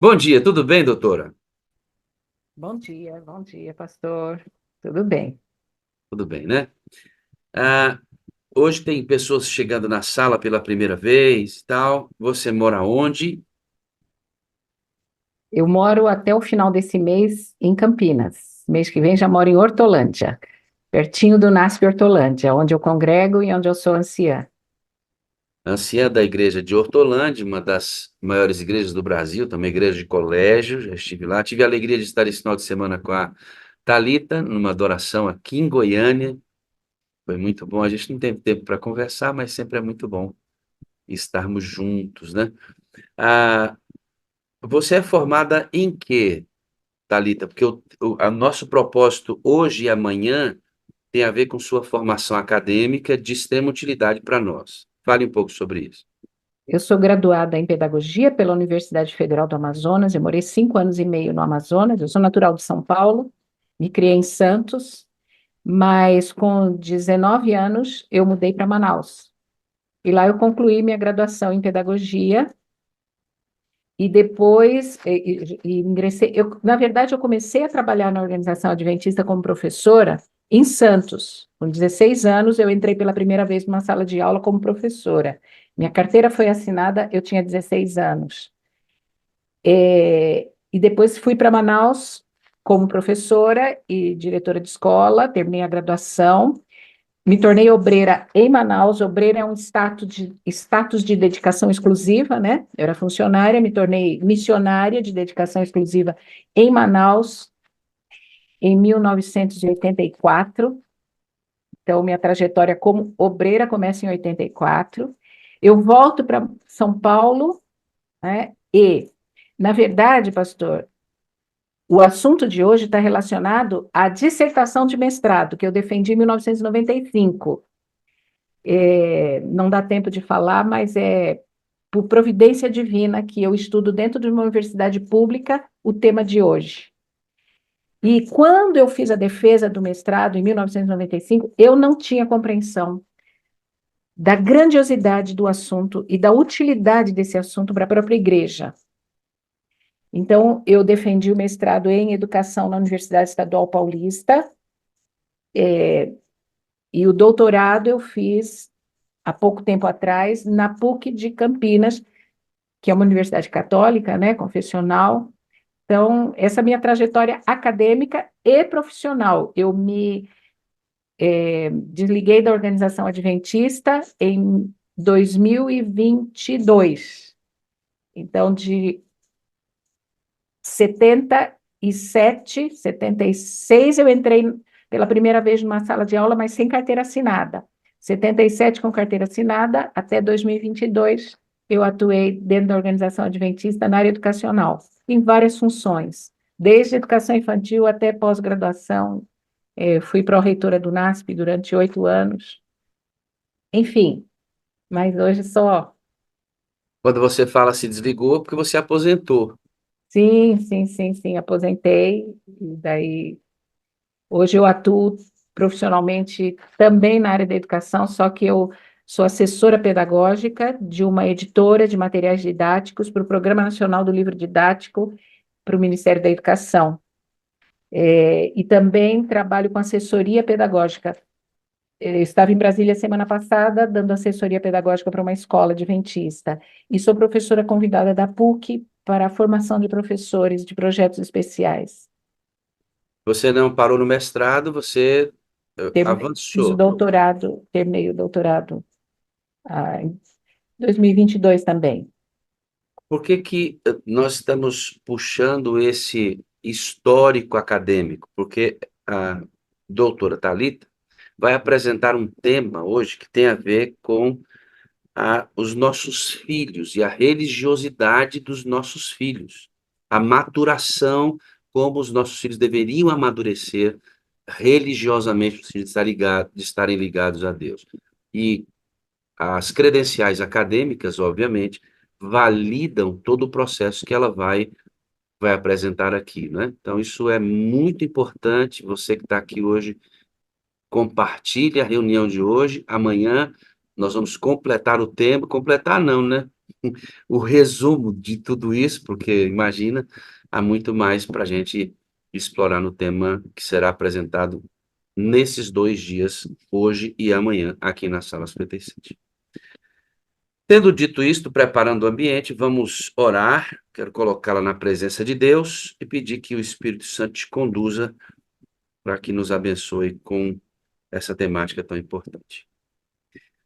Bom dia, tudo bem, doutora? Bom dia, pastor. Tudo bem? Tudo bem, né? Ah, hoje tem pessoas chegando na sala pela primeira vez e tal. Você mora onde? Eu moro até o final desse mês em Campinas. Mês que vem já moro em Hortolândia, pertinho do NASP Hortolândia, onde eu congrego e onde eu sou anciã. Anciã da igreja de Hortolândia, uma das maiores igrejas do Brasil, também igreja de colégio. Já estive lá. Tive a alegria de estar esse final de semana com a Thalita, numa adoração aqui em Goiânia. Foi muito bom. A gente não teve tempo para conversar, mas sempre é muito bom estarmos juntos, né? Ah, você é formada em quê? Thalita, porque nosso propósito hoje e amanhã tem a ver com sua formação acadêmica de extrema utilidade para nós. Fale um pouco sobre isso. Eu sou graduada em Pedagogia pela Universidade Federal do Amazonas. Eu morei 5 anos e meio no Amazonas. Eu sou natural de São Paulo, me criei em Santos, mas com 19 anos eu mudei para Manaus. E lá eu concluí minha graduação em Pedagogia. E depois ingressei. Na verdade, eu comecei a trabalhar na organização adventista como professora em Santos. Com 16 anos, eu entrei pela primeira vez numa sala de aula como professora. Minha carteira foi assinada, eu tinha 16 anos. E depois fui para Manaus como professora e diretora de escola, terminei a graduação. Me tornei obreira em Manaus. Obreira é um status de dedicação exclusiva, né? Eu era funcionária, me tornei missionária de dedicação exclusiva em Manaus em 1984. Então, minha trajetória como obreira começa em 84. Eu volto para São Paulo, né? Na verdade, pastor, o assunto de hoje está relacionado à dissertação de mestrado que eu defendi em 1995. Não dá tempo de falar, mas é por providência divina que eu estudo dentro de uma universidade pública o tema de hoje. E quando eu fiz a defesa do mestrado, em 1995, eu não tinha compreensão da grandiosidade do assunto e da utilidade desse assunto para a própria igreja. Então, eu defendi o mestrado em educação na Universidade Estadual Paulista, e o doutorado eu fiz há pouco tempo atrás na PUC de Campinas, que é uma universidade católica, né, confessional. Então, essa é a minha trajetória acadêmica e profissional. Eu me desliguei da organização adventista em 2022. Então, de 77, 76, eu entrei pela primeira vez numa sala de aula, mas sem carteira assinada. 77 com carteira assinada, até 2022 eu atuei dentro da organização adventista na área educacional, em várias funções, desde educação infantil até pós-graduação. Fui pró-reitora do NASP durante 8 anos, enfim, mas hoje só. Quando você fala se desligou, é porque você aposentou. Sim, sim, sim, sim, aposentei, e daí hoje eu atuo profissionalmente também na área da educação, só que eu sou assessora pedagógica de uma editora de materiais didáticos para o Programa Nacional do Livro Didático para o Ministério da Educação. E também trabalho com assessoria pedagógica. Eu estava em Brasília semana passada, dando assessoria pedagógica para uma escola adventista. E sou professora convidada da PUC para a formação de professores de projetos especiais. Você não parou no mestrado, você Fiz o avançou. doutorado, terminei o doutorado em 2022 também. Por que que nós estamos puxando esse histórico acadêmico? Porque a doutora Thalita vai apresentar um tema hoje que tem a ver com os nossos filhos e a religiosidade dos nossos filhos, a maturação, como os nossos filhos deveriam amadurecer religiosamente, no sentido de de estarem ligados a Deus. E as credenciais acadêmicas, obviamente, validam todo o processo que ela vai apresentar aqui, né? Então, isso é muito importante. Você que está aqui hoje, compartilhe a reunião de hoje. Amanhã nós vamos completar o tema. Completar não, né? o resumo de tudo isso, porque, imagina, há muito mais para a gente explorar no tema que será apresentado nesses 2 dias, hoje e amanhã, aqui na Sala 57. Tendo dito isto, preparando o ambiente, vamos orar. Quero colocá-la na presença de Deus e pedir que o Espírito Santo te conduza para que nos abençoe com essa temática tão importante.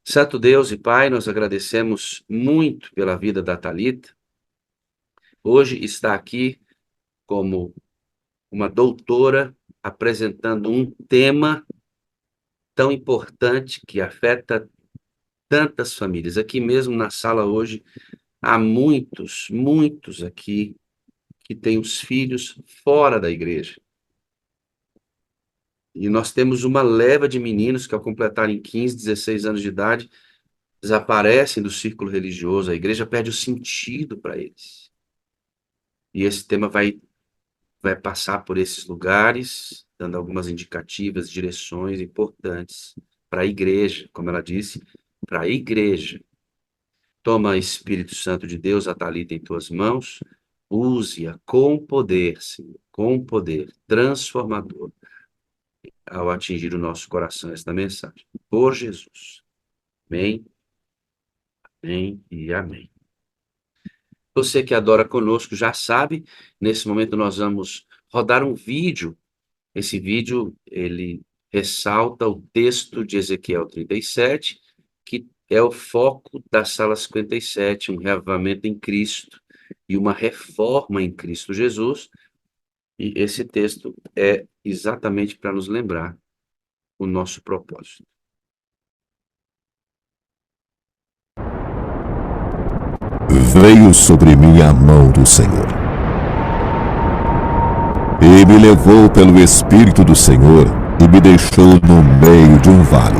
Santo Deus e Pai, nós agradecemos muito pela vida da Thalita. Hoje está aqui como uma doutora apresentando um tema tão importante que afeta tantas famílias. Aqui mesmo na sala hoje há muitos, muitos aqui que têm os filhos fora da igreja. E nós temos uma leva de meninos que, ao completarem 15, 16 anos de idade, desaparecem do círculo religioso, a igreja perde o sentido para eles. E esse tema vai passar por esses lugares, dando algumas indicativas, direções importantes para a igreja, como ela disse, para a igreja. Toma, Espírito Santo de Deus, a Thalita em tuas mãos, use-a com poder, Senhor, com poder transformador, ao atingir o nosso coração esta mensagem. Por Jesus. Amém, amém e amém. Você que adora conosco já sabe, nesse momento nós vamos rodar um vídeo. Esse vídeo, ele ressalta o texto de Ezequiel 37, que é o foco da Sala 57, um reavivamento em Cristo e uma reforma em Cristo Jesus. E esse texto é exatamente para nos lembrar o nosso propósito. Veio sobre mim a mão do Senhor, e me levou pelo Espírito do Senhor e me deixou no meio de um vale.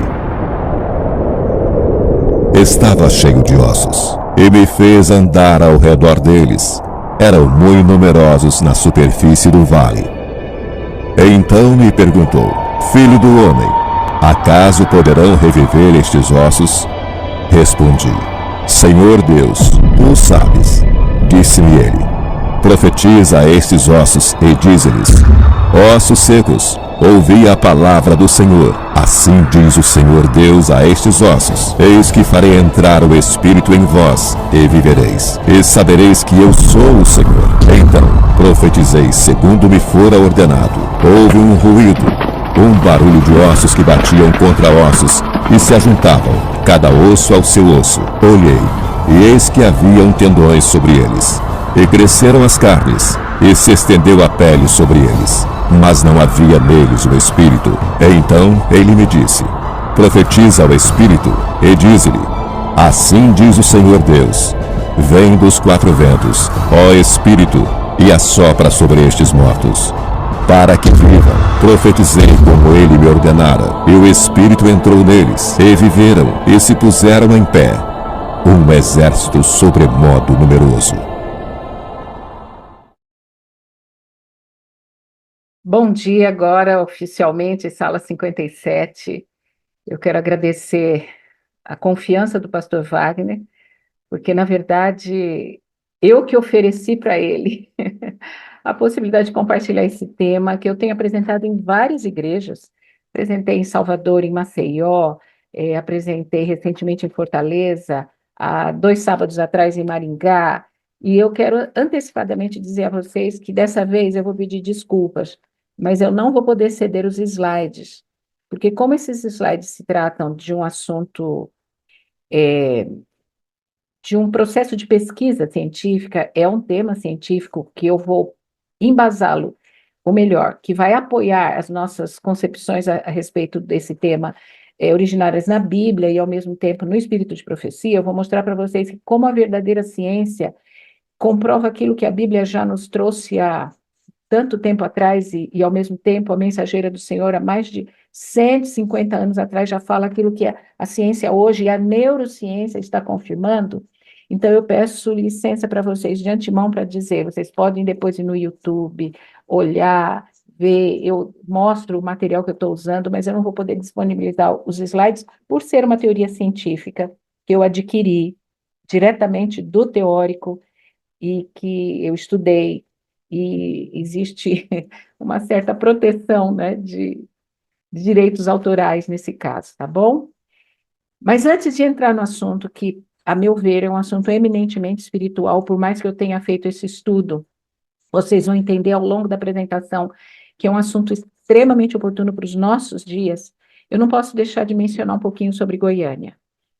Estava cheio de ossos, e me fez andar ao redor deles. Eram muito numerosos na superfície do vale. Então me perguntou: Filho do homem, acaso poderão reviver estes ossos? Respondi: Senhor Deus, tu sabes. Disse-me ele: Profetiza a estes ossos e dize-lhes: Ossos secos, ouvi a palavra do Senhor. Assim diz o Senhor Deus a estes ossos: Eis que farei entrar o Espírito em vós, e vivereis, e sabereis que eu sou o Senhor. Então profetizei segundo me fora ordenado. Houve um ruído, um barulho de ossos que batiam contra ossos e se ajuntavam, cada osso ao seu osso. Olhei, e eis que haviam tendões sobre eles, e cresceram as carnes, e se estendeu a pele sobre eles, mas não havia neles o Espírito. Então ele me disse: Profetiza ao Espírito, e dize-lhe: Assim diz o Senhor Deus: Vem dos 4 ventos, ó Espírito, e assopra sobre estes mortos, para que vivam. Profetizei como ele me ordenara, e o Espírito entrou neles, e viveram, e se puseram em pé, um exército sobremodo numeroso. Bom dia agora, oficialmente, Sala 57. Eu quero agradecer a confiança do pastor Wagner, porque, na verdade, eu que ofereci para ele a possibilidade de compartilhar esse tema, que eu tenho apresentado em várias igrejas. Apresentei em Salvador, em Maceió, apresentei recentemente em Fortaleza, há 2 sábados atrás em Maringá, e eu quero antecipadamente dizer a vocês que dessa vez eu vou pedir desculpas, mas eu não vou poder ceder os slides, porque como esses slides se tratam de um assunto, de um processo de pesquisa científica, é um tema científico que eu vou embasá-lo, ou melhor, que vai apoiar as nossas concepções a respeito desse tema, originárias na Bíblia e, ao mesmo tempo, no espírito de profecia. Eu vou mostrar para vocês que como a verdadeira ciência comprova aquilo que a Bíblia já nos trouxe há tanto tempo atrás e, ao mesmo tempo, a mensageira do Senhor, há mais de 150 anos atrás, já fala aquilo que a ciência hoje e a neurociência está confirmando. Então, eu peço licença para vocês de antemão para dizer, vocês podem depois ir no YouTube, olhar, ver, eu mostro o material que eu estou usando, mas eu não vou poder disponibilizar os slides por ser uma teoria científica que eu adquiri diretamente do teórico e que eu estudei, e existe uma certa proteção, né, de direitos autorais nesse caso, tá bom? Mas antes de entrar no assunto, que, a meu ver, é um assunto eminentemente espiritual, por mais que eu tenha feito esse estudo, vocês vão entender ao longo da apresentação que é um assunto extremamente oportuno para os nossos dias, eu não posso deixar de mencionar um pouquinho sobre Goiânia.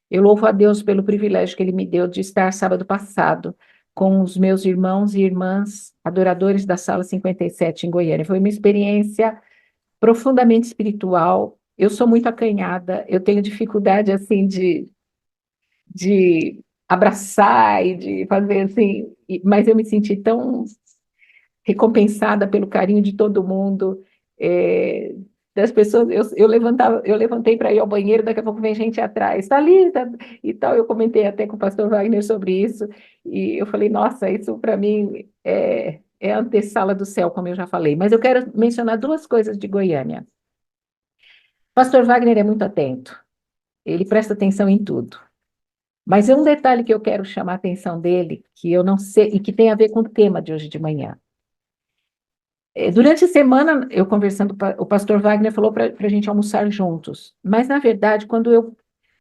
Eu louvo a Deus pelo privilégio que Ele me deu de estar sábado passado com os meus irmãos e irmãs adoradores da Sala 57 em Goiânia. Foi uma experiência profundamente espiritual. Eu sou muito acanhada, eu tenho dificuldade assim de abraçar e de fazer assim, mas eu me senti tão recompensada pelo carinho de todo mundo, das pessoas. Eu levantei para ir ao banheiro, daqui a pouco vem gente atrás, está ali, tá, e tal. Eu comentei até com o pastor Wagner sobre isso, e eu falei, nossa, isso para mim é a antessala do céu, como eu já falei. Mas eu quero mencionar duas coisas de Goiânia. O pastor Wagner é muito atento, ele presta atenção em tudo. Mas é um detalhe que eu quero chamar a atenção dele, que eu não sei, e que tem a ver com o tema de hoje de manhã. Durante a semana, eu conversando, o pastor Wagner falou para a gente almoçar juntos. Mas, na verdade, quando eu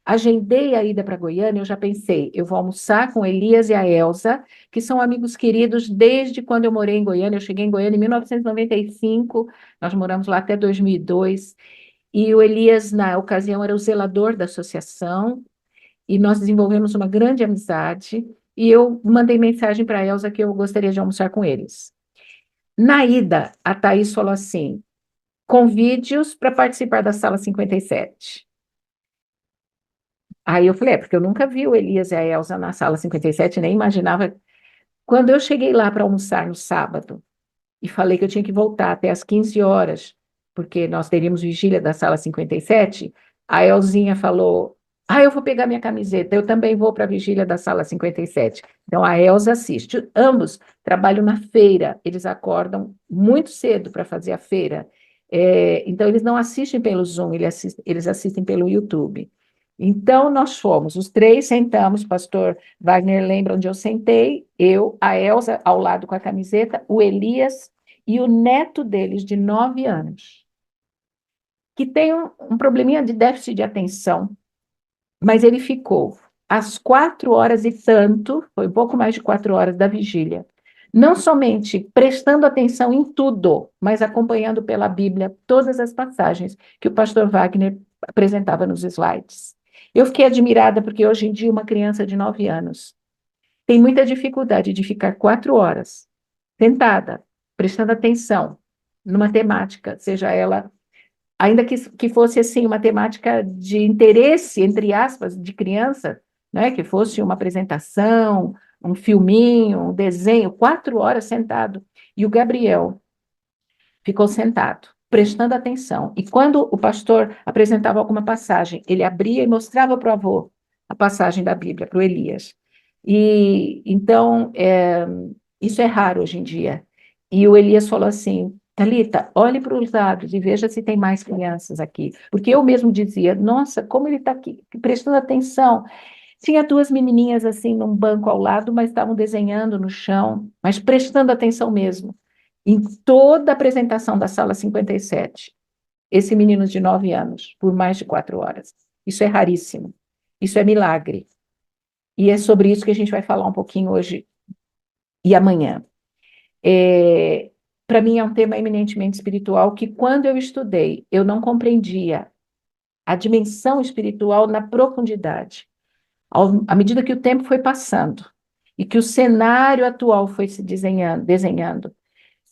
agendei a ida para Goiânia, eu já pensei, eu vou almoçar com Elias e a Elza, que são amigos queridos desde quando eu morei em Goiânia. Eu cheguei em Goiânia em 1995, nós moramos lá até 2002, e o Elias, na ocasião, era o zelador da associação, e nós desenvolvemos uma grande amizade, e eu mandei mensagem para a Elza que eu gostaria de almoçar com eles. Na ida, a Thaís falou assim, convide-os para participar da sala 57. Aí eu falei, porque eu nunca vi o Elias e a Elza na sala 57, nem imaginava. Quando eu cheguei lá para almoçar no sábado, e falei que eu tinha que voltar até às 15 horas, porque nós teríamos vigília da sala 57, a Elzinha falou, eu vou pegar minha camiseta, eu também vou para a vigília da sala 57. Então, a Elza assiste. Ambos trabalham na feira, eles acordam muito cedo para fazer a feira. Então, eles não assistem pelo Zoom, eles assistem pelo YouTube. Então, nós fomos, os três sentamos, pastor Wagner lembra onde eu sentei, eu, a Elza ao lado com a camiseta, o Elias e o neto deles, de 9 anos, que tem um probleminha de déficit de atenção, mas ele ficou às 4 horas e tanto, foi um pouco mais de 4 horas da vigília, não somente prestando atenção em tudo, mas acompanhando pela Bíblia todas as passagens que o pastor Wagner apresentava nos slides. Eu fiquei admirada porque hoje em dia uma criança de 9 anos tem muita dificuldade de ficar 4 horas sentada, prestando atenção numa temática, seja ela, ainda que fosse assim, uma temática de interesse, entre aspas, de criança, né, que fosse uma apresentação, um filminho, um desenho, 4 horas sentado. E o Gabriel ficou sentado, prestando atenção. E quando o pastor apresentava alguma passagem, ele abria e mostrava para o avô a passagem da Bíblia, para o Elias. E então, isso é raro hoje em dia. E o Elias falou assim, Thalita, olhe para os lados e veja se tem mais crianças aqui. Porque eu mesmo dizia, nossa, como ele está aqui, prestando atenção. Tinha 2 menininhas assim num banco ao lado, mas estavam desenhando no chão, mas prestando atenção mesmo. Em toda a apresentação da sala 57, esse menino de 9 anos, por mais de 4 horas. Isso é raríssimo. Isso é milagre. E é sobre isso que a gente vai falar um pouquinho hoje e amanhã. Para mim é um tema eminentemente espiritual que, quando eu estudei, eu não compreendia a dimensão espiritual na profundidade. À medida que o tempo foi passando e que o cenário atual foi se desenhando,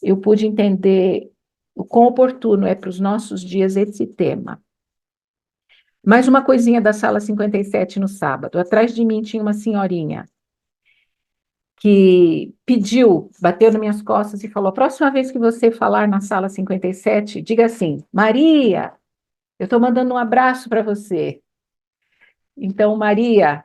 eu pude entender o quão oportuno é para os nossos dias esse tema. Mais uma coisinha da sala 57 no sábado. Atrás de mim tinha uma senhorinha que pediu, bateu nas minhas costas e falou, a próxima vez que você falar na sala 57, diga assim, Maria, eu estou mandando um abraço para você. Então, Maria,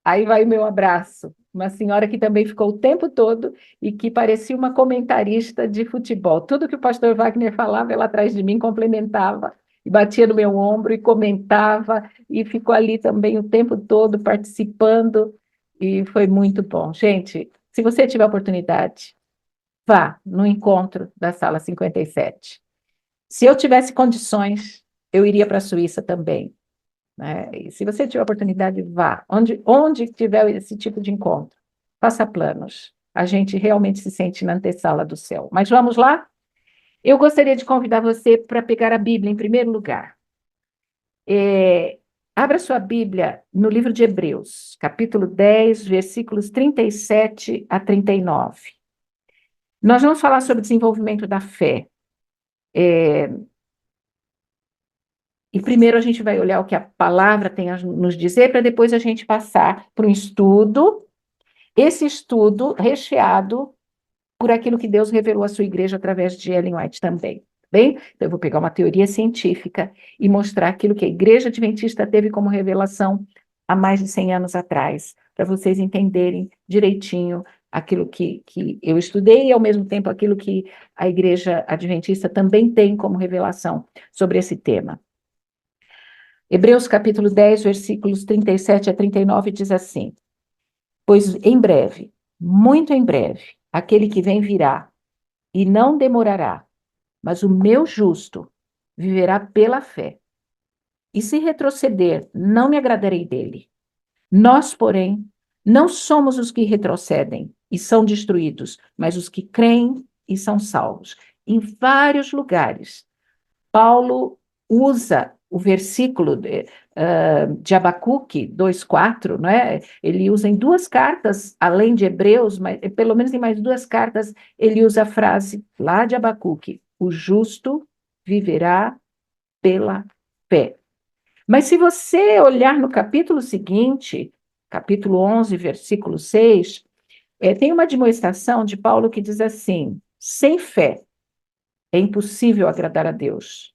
aí vai o meu abraço. Uma senhora que também ficou o tempo todo e que parecia uma comentarista de futebol. Tudo que o pastor Wagner falava, ela atrás de mim complementava, e batia no meu ombro e comentava, e ficou ali também o tempo todo participando. e foi muito bom. Gente, se você tiver oportunidade, vá no encontro da sala 57. Se eu tivesse condições, eu iria para a Suíça também, né? E se você tiver oportunidade, vá. Onde tiver esse tipo de encontro, faça planos. A gente realmente se sente na antessala do céu. Mas vamos lá? Eu gostaria de convidar você para pegar a Bíblia em primeiro lugar. Abra sua Bíblia no livro de Hebreus, capítulo 10, versículos 37 a 39. Nós vamos falar sobre o desenvolvimento da fé. E primeiro a gente vai olhar o que a palavra tem a nos dizer, para depois a gente passar para um estudo, esse estudo recheado por aquilo que Deus revelou à sua igreja através de Ellen White também. Bem, então eu vou pegar uma teoria científica e mostrar aquilo que a Igreja Adventista teve como revelação há mais de 100 anos atrás, para vocês entenderem direitinho aquilo que eu estudei e, ao mesmo tempo, aquilo que a Igreja Adventista também tem como revelação sobre esse tema. Hebreus capítulo 10, versículos 37 a 39 diz assim: pois em breve, muito em breve, aquele que vem virá, e não demorará, mas o meu justo viverá pela fé. E se retroceder, não me agradarei dele. Nós, porém, não somos os que retrocedem e são destruídos, mas os que creem e são salvos. Em vários lugares, Paulo usa o versículo de Abacuque 2:4, não é? Ele usa em duas cartas, além de Hebreus, mas pelo menos em mais duas cartas, ele usa a frase lá de Abacuque: o justo viverá pela fé. Mas se você olhar no capítulo seguinte, capítulo 11, versículo 6, tem uma demonstração de Paulo que diz assim: sem fé é impossível agradar a Deus.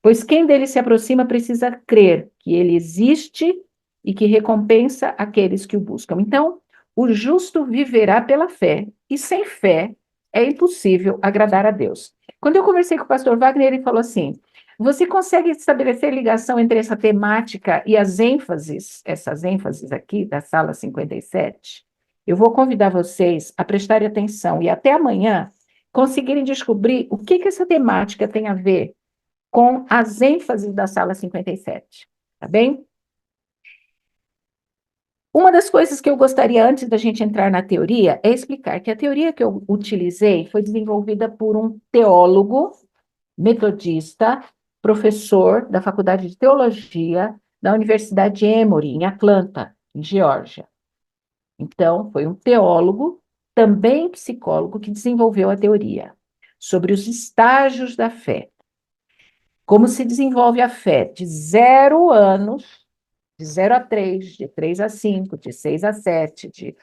Pois quem dele se aproxima precisa crer que ele existe e que recompensa aqueles que o buscam. Então, o justo viverá pela fé, e sem fé é impossível agradar a Deus. Quando eu conversei com o pastor Wagner, ele falou assim: você consegue estabelecer ligação entre essa temática e as ênfases, essas ênfases aqui da sala 57? Eu vou convidar vocês a prestarem atenção e até amanhã conseguirem descobrir o que essa temática tem a ver com as ênfases da sala 57, tá bem? Uma das coisas que eu gostaria, antes da gente entrar na teoria, é explicar que a teoria que eu utilizei foi desenvolvida por um teólogo metodista, professor da Faculdade de Teologia da Universidade de Emory, em Atlanta, em Geórgia. Então, foi um teólogo, também psicólogo, que desenvolveu a teoria sobre os estágios da fé. Como se desenvolve a fé de 0 anos, de 0 a 3, de 3 a 5, de 6 a 7,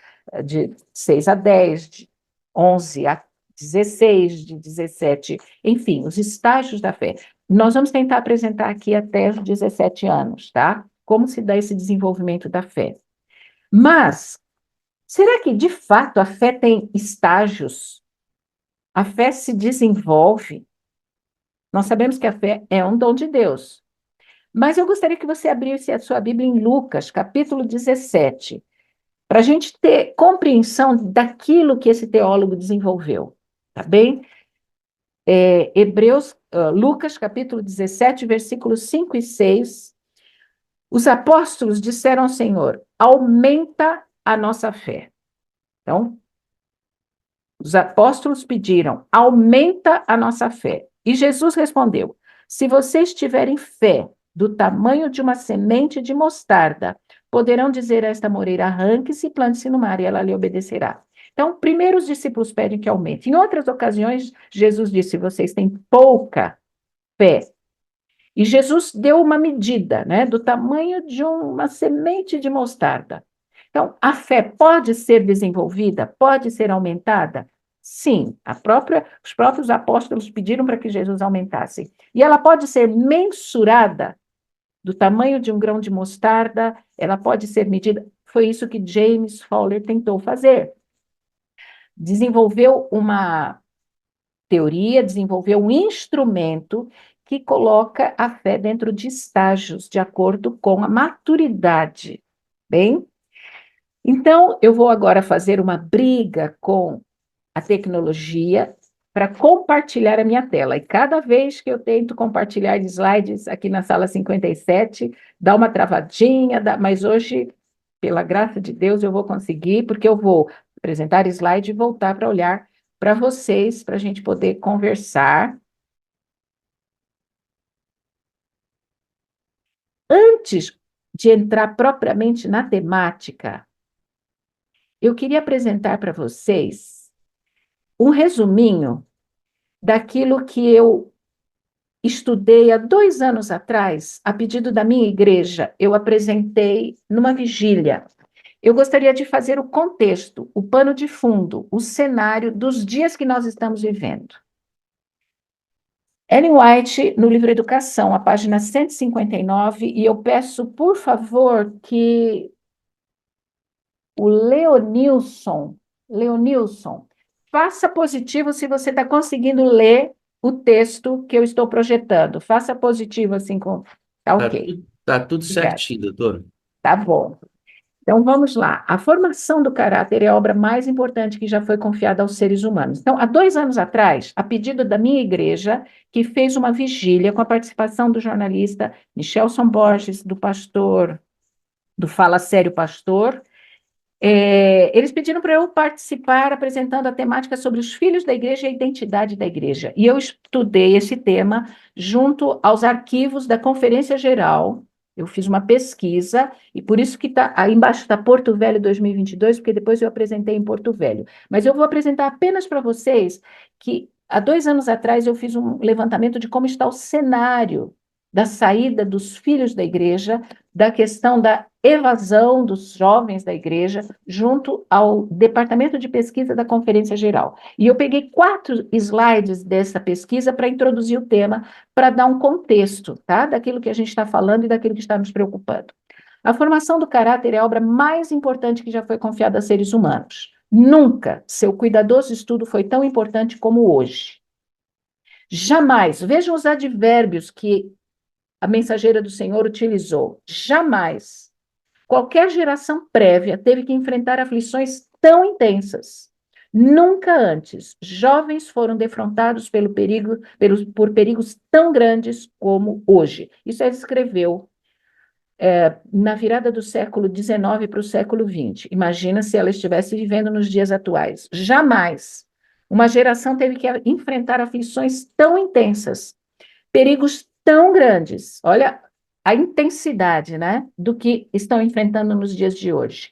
de 6 a 10, de 11 a 16, de 17, enfim, os estágios da fé. Nós vamos tentar apresentar aqui até os 17 anos, tá? Como se dá esse desenvolvimento da fé. Mas, será que, de fato, a fé tem estágios? A fé se desenvolve? Nós sabemos que a fé é um dom de Deus. Mas eu gostaria que você abrisse a sua Bíblia em Lucas, capítulo 17, para a gente ter compreensão daquilo que esse teólogo desenvolveu, tá bem? Lucas, capítulo 17, versículos 5 e 6. Os apóstolos disseram ao Senhor: aumenta a nossa fé. Então, os apóstolos pediram: aumenta a nossa fé. E Jesus respondeu: se vocês tiverem fé do tamanho de uma semente de mostarda, poderão dizer a esta moreira: arranque-se e plante-se no mar, e ela lhe obedecerá. Então, primeiro os discípulos pedem que aumente. Em outras ocasiões, Jesus disse: vocês têm pouca fé. E Jesus deu uma medida, né, do tamanho de uma semente de mostarda. Então, a fé pode ser desenvolvida, pode ser aumentada? Sim, os próprios apóstolos pediram para que Jesus aumentasse. E ela pode ser mensurada do tamanho de um grão de mostarda, ela pode ser medida. Foi isso que James Fowler tentou fazer. Desenvolveu uma teoria, desenvolveu um instrumento que coloca a fé dentro de estágios, de acordo com a maturidade. Bem, Então, eu vou agora fazer uma briga com a tecnologia para compartilhar a minha tela. E cada vez que eu tento compartilhar slides aqui na sala 57, dá uma travadinha, mas hoje, pela graça de Deus, eu vou conseguir, porque eu vou apresentar slide e voltar para olhar para vocês, para a gente poder conversar. Antes de entrar propriamente na temática, eu queria apresentar para vocês um resuminho daquilo que eu estudei há 2 anos atrás, a pedido da minha igreja, eu apresentei numa vigília. Eu gostaria de fazer o contexto, o pano de fundo, o cenário dos dias que nós estamos vivendo. Ellen White, no livro Educação, a página 159, e eu peço, por favor, que o Leonilson, faça positivo se você está conseguindo ler o texto que eu estou projetando. Faça positivo assim com. Tá ok. Tá tudo Obrigada. certinho, doutora. Tá bom. Então vamos lá. A formação do caráter é a obra mais importante que já foi confiada aos seres humanos. Então, há 2 anos atrás, a pedido da minha igreja, que fez uma vigília com a participação do jornalista Michelson Borges, do pastor, do Fala Sério Pastor, eles pediram para eu participar apresentando a temática sobre os filhos da igreja e a identidade da igreja. E eu estudei esse tema junto aos arquivos da Conferência Geral. Eu fiz uma pesquisa, e por isso que aí embaixo está Porto Velho 2022, porque depois eu apresentei em Porto Velho. Mas eu vou apresentar apenas para vocês que há 2 anos atrás eu fiz um levantamento de como está o cenário da saída dos filhos da igreja, da questão da evasão dos jovens da igreja, junto ao Departamento de Pesquisa da Conferência Geral. E eu peguei 4 slides dessa pesquisa para introduzir o tema, para dar um contexto, tá? Daquilo que a gente está falando e daquilo que está nos preocupando. A formação do caráter é a obra mais importante que já foi confiada a seres humanos. Nunca seu cuidadoso estudo foi tão importante como hoje. Jamais, vejam os advérbios que a mensageira do Senhor utilizou. Jamais qualquer geração prévia teve que enfrentar aflições tão intensas. Nunca antes jovens foram defrontados por perigos tão grandes como hoje. Isso ela escreveu na virada do século XIX para o século XX. Imagina se ela estivesse vivendo nos dias atuais. Jamais uma geração teve que enfrentar aflições tão intensas, perigos tão grandes. Olha a intensidade, né, do que estão enfrentando nos dias de hoje.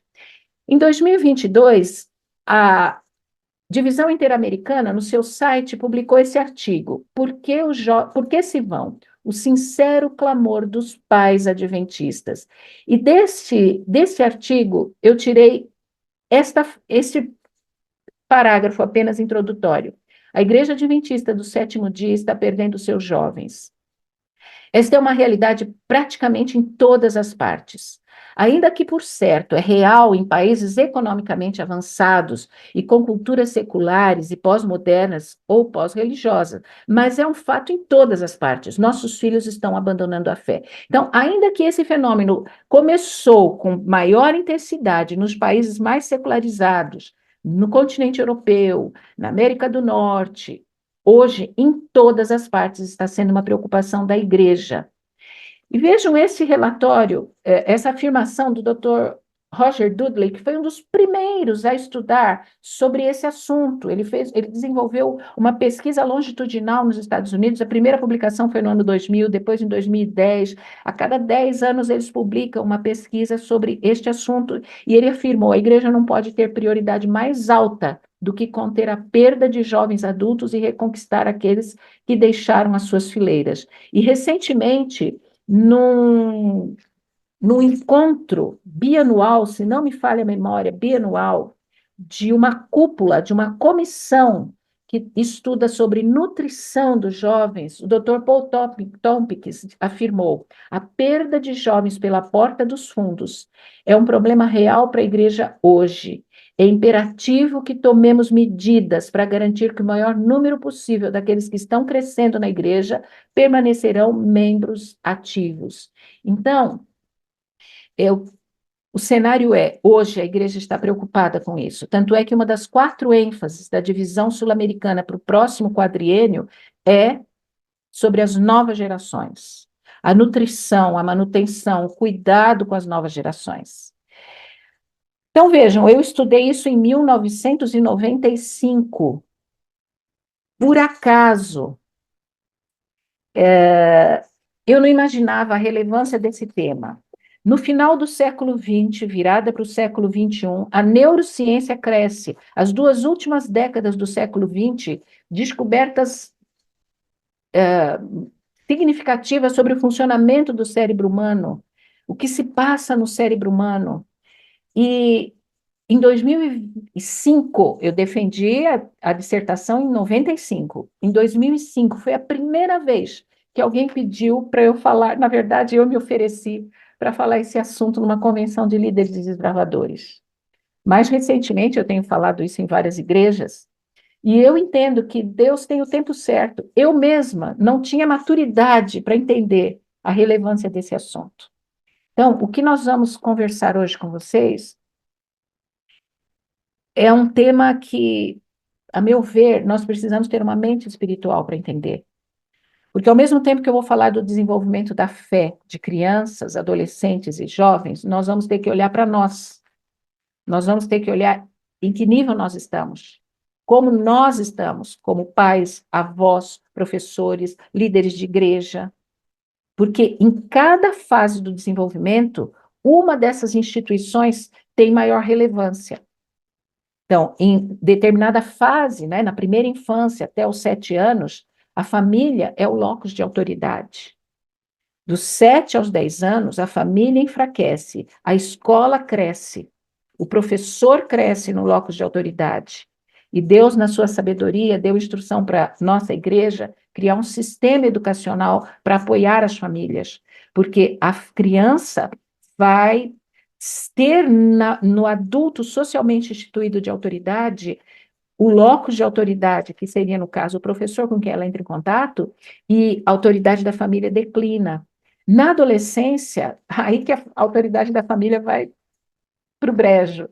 Em 2022, a Divisão Interamericana, no seu site, publicou esse artigo, Por que se vão? O sincero clamor dos pais adventistas. E desse artigo, eu tirei este parágrafo apenas introdutório. A Igreja Adventista do Sétimo Dia está perdendo seus jovens. Esta é uma realidade praticamente em todas as partes. Ainda que, por certo, é real em países economicamente avançados e com culturas seculares e pós-modernas ou pós-religiosas, mas é um fato em todas as partes. Nossos filhos estão abandonando a fé. Então, ainda que esse fenômeno começou com maior intensidade nos países mais secularizados, no continente europeu, na América do Norte, hoje, em todas as partes, está sendo uma preocupação da igreja. E vejam esse relatório, essa afirmação do Dr. Roger Dudley, que foi um dos primeiros a estudar sobre esse assunto. Ele desenvolveu uma pesquisa longitudinal nos Estados Unidos. A primeira publicação foi no ano 2000, depois em 2010. A cada 10 anos eles publicam uma pesquisa sobre este assunto. E ele afirmou: a igreja não pode ter prioridade mais alta do que conter a perda de jovens adultos e reconquistar aqueles que deixaram as suas fileiras. E recentemente, num encontro bianual, se não me falha a memória, bianual, de uma cúpula, de uma comissão que estuda sobre nutrição dos jovens, o Dr. Paul Tompkins afirmou: a perda de jovens pela porta dos fundos é um problema real para a igreja hoje. É imperativo que tomemos medidas para garantir que o maior número possível daqueles que estão crescendo na igreja permanecerão membros ativos. Então, eu O cenário hoje a igreja está preocupada com isso. Tanto é que uma das 4 ênfases da divisão sul-americana para o próximo quadriênio é sobre as novas gerações. A nutrição, a manutenção, o cuidado com as novas gerações. Então, vejam, eu estudei isso em 1995. Por acaso, eu não imaginava a relevância desse tema. No final do século XX, virada para o século XXI, a neurociência cresce. As 2 últimas décadas do século XX, descobertas significativas sobre o funcionamento do cérebro humano, o que se passa no cérebro humano. E em 2005, eu defendi a dissertação em 95. Em 2005, foi a primeira vez que alguém pediu para eu falar, na verdade, eu me ofereci para falar esse assunto numa convenção de líderes e desbravadores. Mais recentemente, eu tenho falado isso em várias igrejas, e eu entendo que Deus tem o tempo certo. Eu mesma não tinha maturidade para entender a relevância desse assunto. Então, o que nós vamos conversar hoje com vocês é um tema que, a meu ver, nós precisamos ter uma mente espiritual para entender. Porque ao mesmo tempo que eu vou falar do desenvolvimento da fé de crianças, adolescentes e jovens, nós vamos ter que olhar para nós. Nós vamos ter que olhar em que nível nós estamos. Como nós estamos, como pais, avós, professores, líderes de igreja. Porque em cada fase do desenvolvimento, uma dessas instituições tem maior relevância. Então, em determinada fase, né, na primeira infância até os 7 anos, a família é o locus de autoridade. Dos 7 aos 10 anos, a família enfraquece, a escola cresce, o professor cresce no locus de autoridade. E Deus, na sua sabedoria, deu instrução para nossa igreja criar um sistema educacional para apoiar as famílias, porque a criança vai ter no adulto socialmente instituído de autoridade o locus de autoridade, que seria, no caso, o professor com quem ela entra em contato, e a autoridade da família declina. Na adolescência, aí que a autoridade da família vai para o brejo,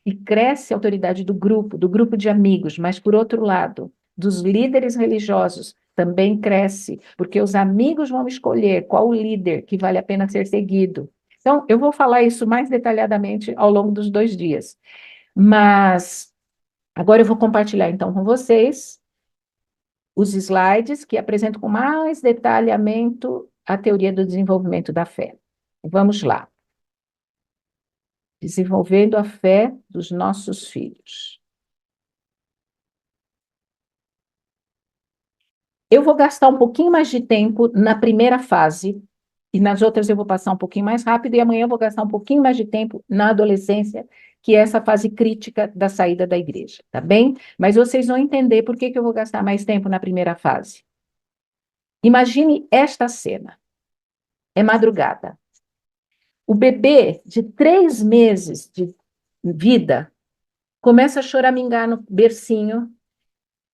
e cresce a autoridade do grupo de amigos, mas, por outro lado, dos líderes religiosos, também cresce, porque os amigos vão escolher qual o líder que vale a pena ser seguido. Então, eu vou falar isso mais detalhadamente ao longo dos 2 dias, mas agora eu vou compartilhar, então, com vocês os slides que apresentam com mais detalhamento a teoria do desenvolvimento da fé. Vamos lá. Desenvolvendo a fé dos nossos filhos. Eu vou gastar um pouquinho mais de tempo na primeira fase, e nas outras eu vou passar um pouquinho mais rápido, e amanhã eu vou gastar um pouquinho mais de tempo na adolescência, que é essa fase crítica da saída da igreja, tá bem? Mas vocês vão entender por que eu vou gastar mais tempo na primeira fase. Imagine esta cena. É madrugada. O bebê de 3 meses de vida começa a choramingar no bercinho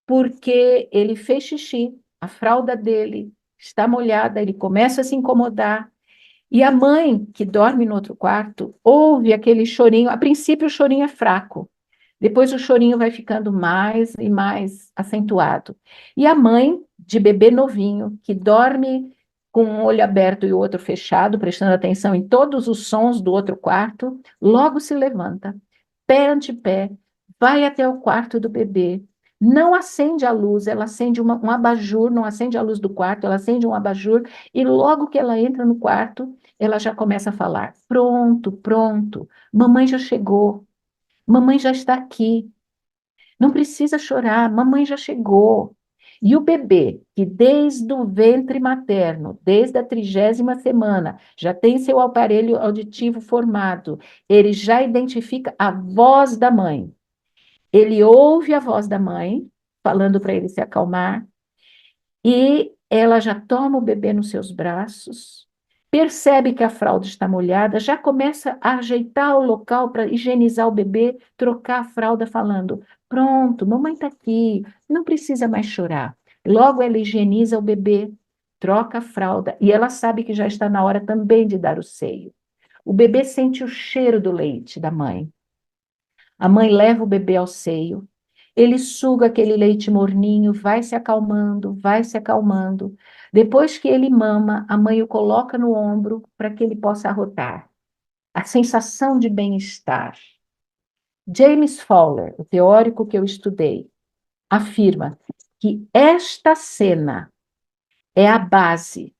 porque ele fez xixi, a fralda dele está molhada, ele começa a se incomodar. E a mãe, que dorme no outro quarto, ouve aquele chorinho. A princípio, o chorinho é fraco. Depois, o chorinho vai ficando mais e mais acentuado. E a mãe, de bebê novinho, que dorme com um olho aberto e o outro fechado, prestando atenção em todos os sons do outro quarto, logo se levanta, pé ante pé, vai até o quarto do bebê, não acende a luz, ela acende um abajur, não acende a luz do quarto, ela acende um abajur, e logo que ela entra no quarto, ela já começa a falar: pronto, pronto, mamãe já chegou, mamãe já está aqui, não precisa chorar, mamãe já chegou. E o bebê, que desde o ventre materno, desde a 30ª semana, já tem seu aparelho auditivo formado, ele já identifica a voz da mãe. Ele ouve a voz da mãe, falando para ele se acalmar, e ela já toma o bebê nos seus braços, percebe que a fralda está molhada, já começa a ajeitar o local para higienizar o bebê, trocar a fralda, falando: pronto, mamãe está aqui, não precisa mais chorar. Logo ela higieniza o bebê, troca a fralda, e ela sabe que já está na hora também de dar o seio. O bebê sente o cheiro do leite da mãe. A mãe leva o bebê ao seio. Ele suga aquele leite morninho, vai se acalmando, vai se acalmando. Depois que ele mama, a mãe o coloca no ombro para que ele possa arrotar. A sensação de bem-estar. James Fowler, o teórico que eu estudei, afirma que esta cena é a base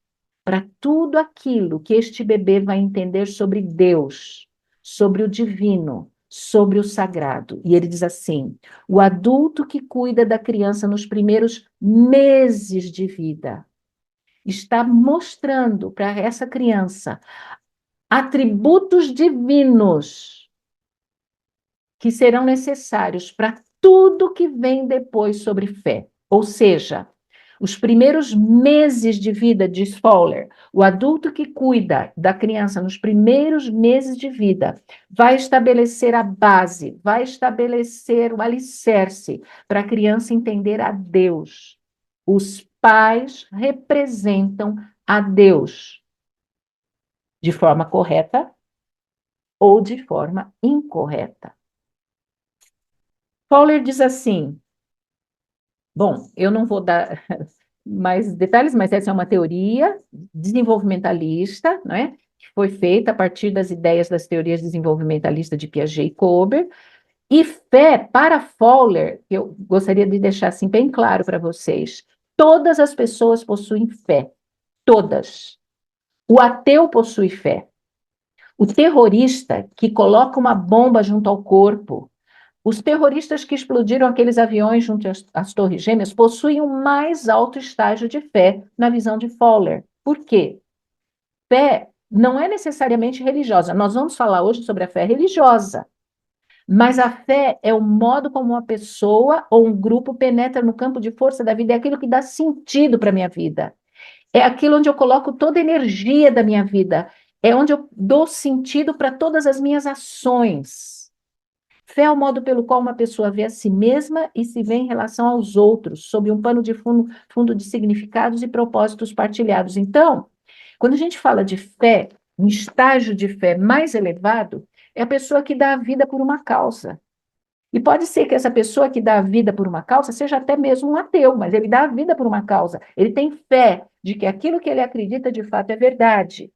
para tudo aquilo que este bebê vai entender sobre Deus, sobre o divino, sobre o sagrado. E ele diz assim: o adulto que cuida da criança nos primeiros meses de vida está mostrando para essa criança atributos divinos que serão necessários para tudo que vem depois sobre fé. Ou seja, os primeiros meses de vida, diz Fowler, o adulto que cuida da criança nos primeiros meses de vida vai estabelecer a base, vai estabelecer o alicerce para a criança entender a Deus. Os pais representam a Deus de forma correta ou de forma incorreta. Fowler diz assim, bom, eu não vou dar mais detalhes, mas essa é uma teoria desenvolvimentalista, não é? Que foi feita a partir das ideias das teorias desenvolvimentalistas de Piaget e Kober. E fé, para Fowler, eu gostaria de deixar assim bem claro para vocês, todas as pessoas possuem fé, todas. O ateu possui fé. O terrorista que coloca uma bomba junto ao corpo, os terroristas que explodiram aqueles aviões junto às Torres Gêmeas possuem o mais alto estágio de fé na visão de Fowler. Por quê? Fé não é necessariamente religiosa. Nós vamos falar hoje sobre a fé religiosa. Mas a fé é o modo como uma pessoa ou um grupo penetra no campo de força da vida. É aquilo que dá sentido para a minha vida. É aquilo onde eu coloco toda a energia da minha vida. É onde eu dou sentido para todas as minhas ações. Fé é o modo pelo qual uma pessoa vê a si mesma e se vê em relação aos outros, sob um pano de fundo de significados e propósitos partilhados. Então, quando a gente fala de fé, um estágio de fé mais elevado, é a pessoa que dá a vida por uma causa. E pode ser que essa pessoa que dá a vida por uma causa seja até mesmo um ateu, mas ele dá a vida por uma causa. Ele tem fé de que aquilo que ele acredita de fato é verdade.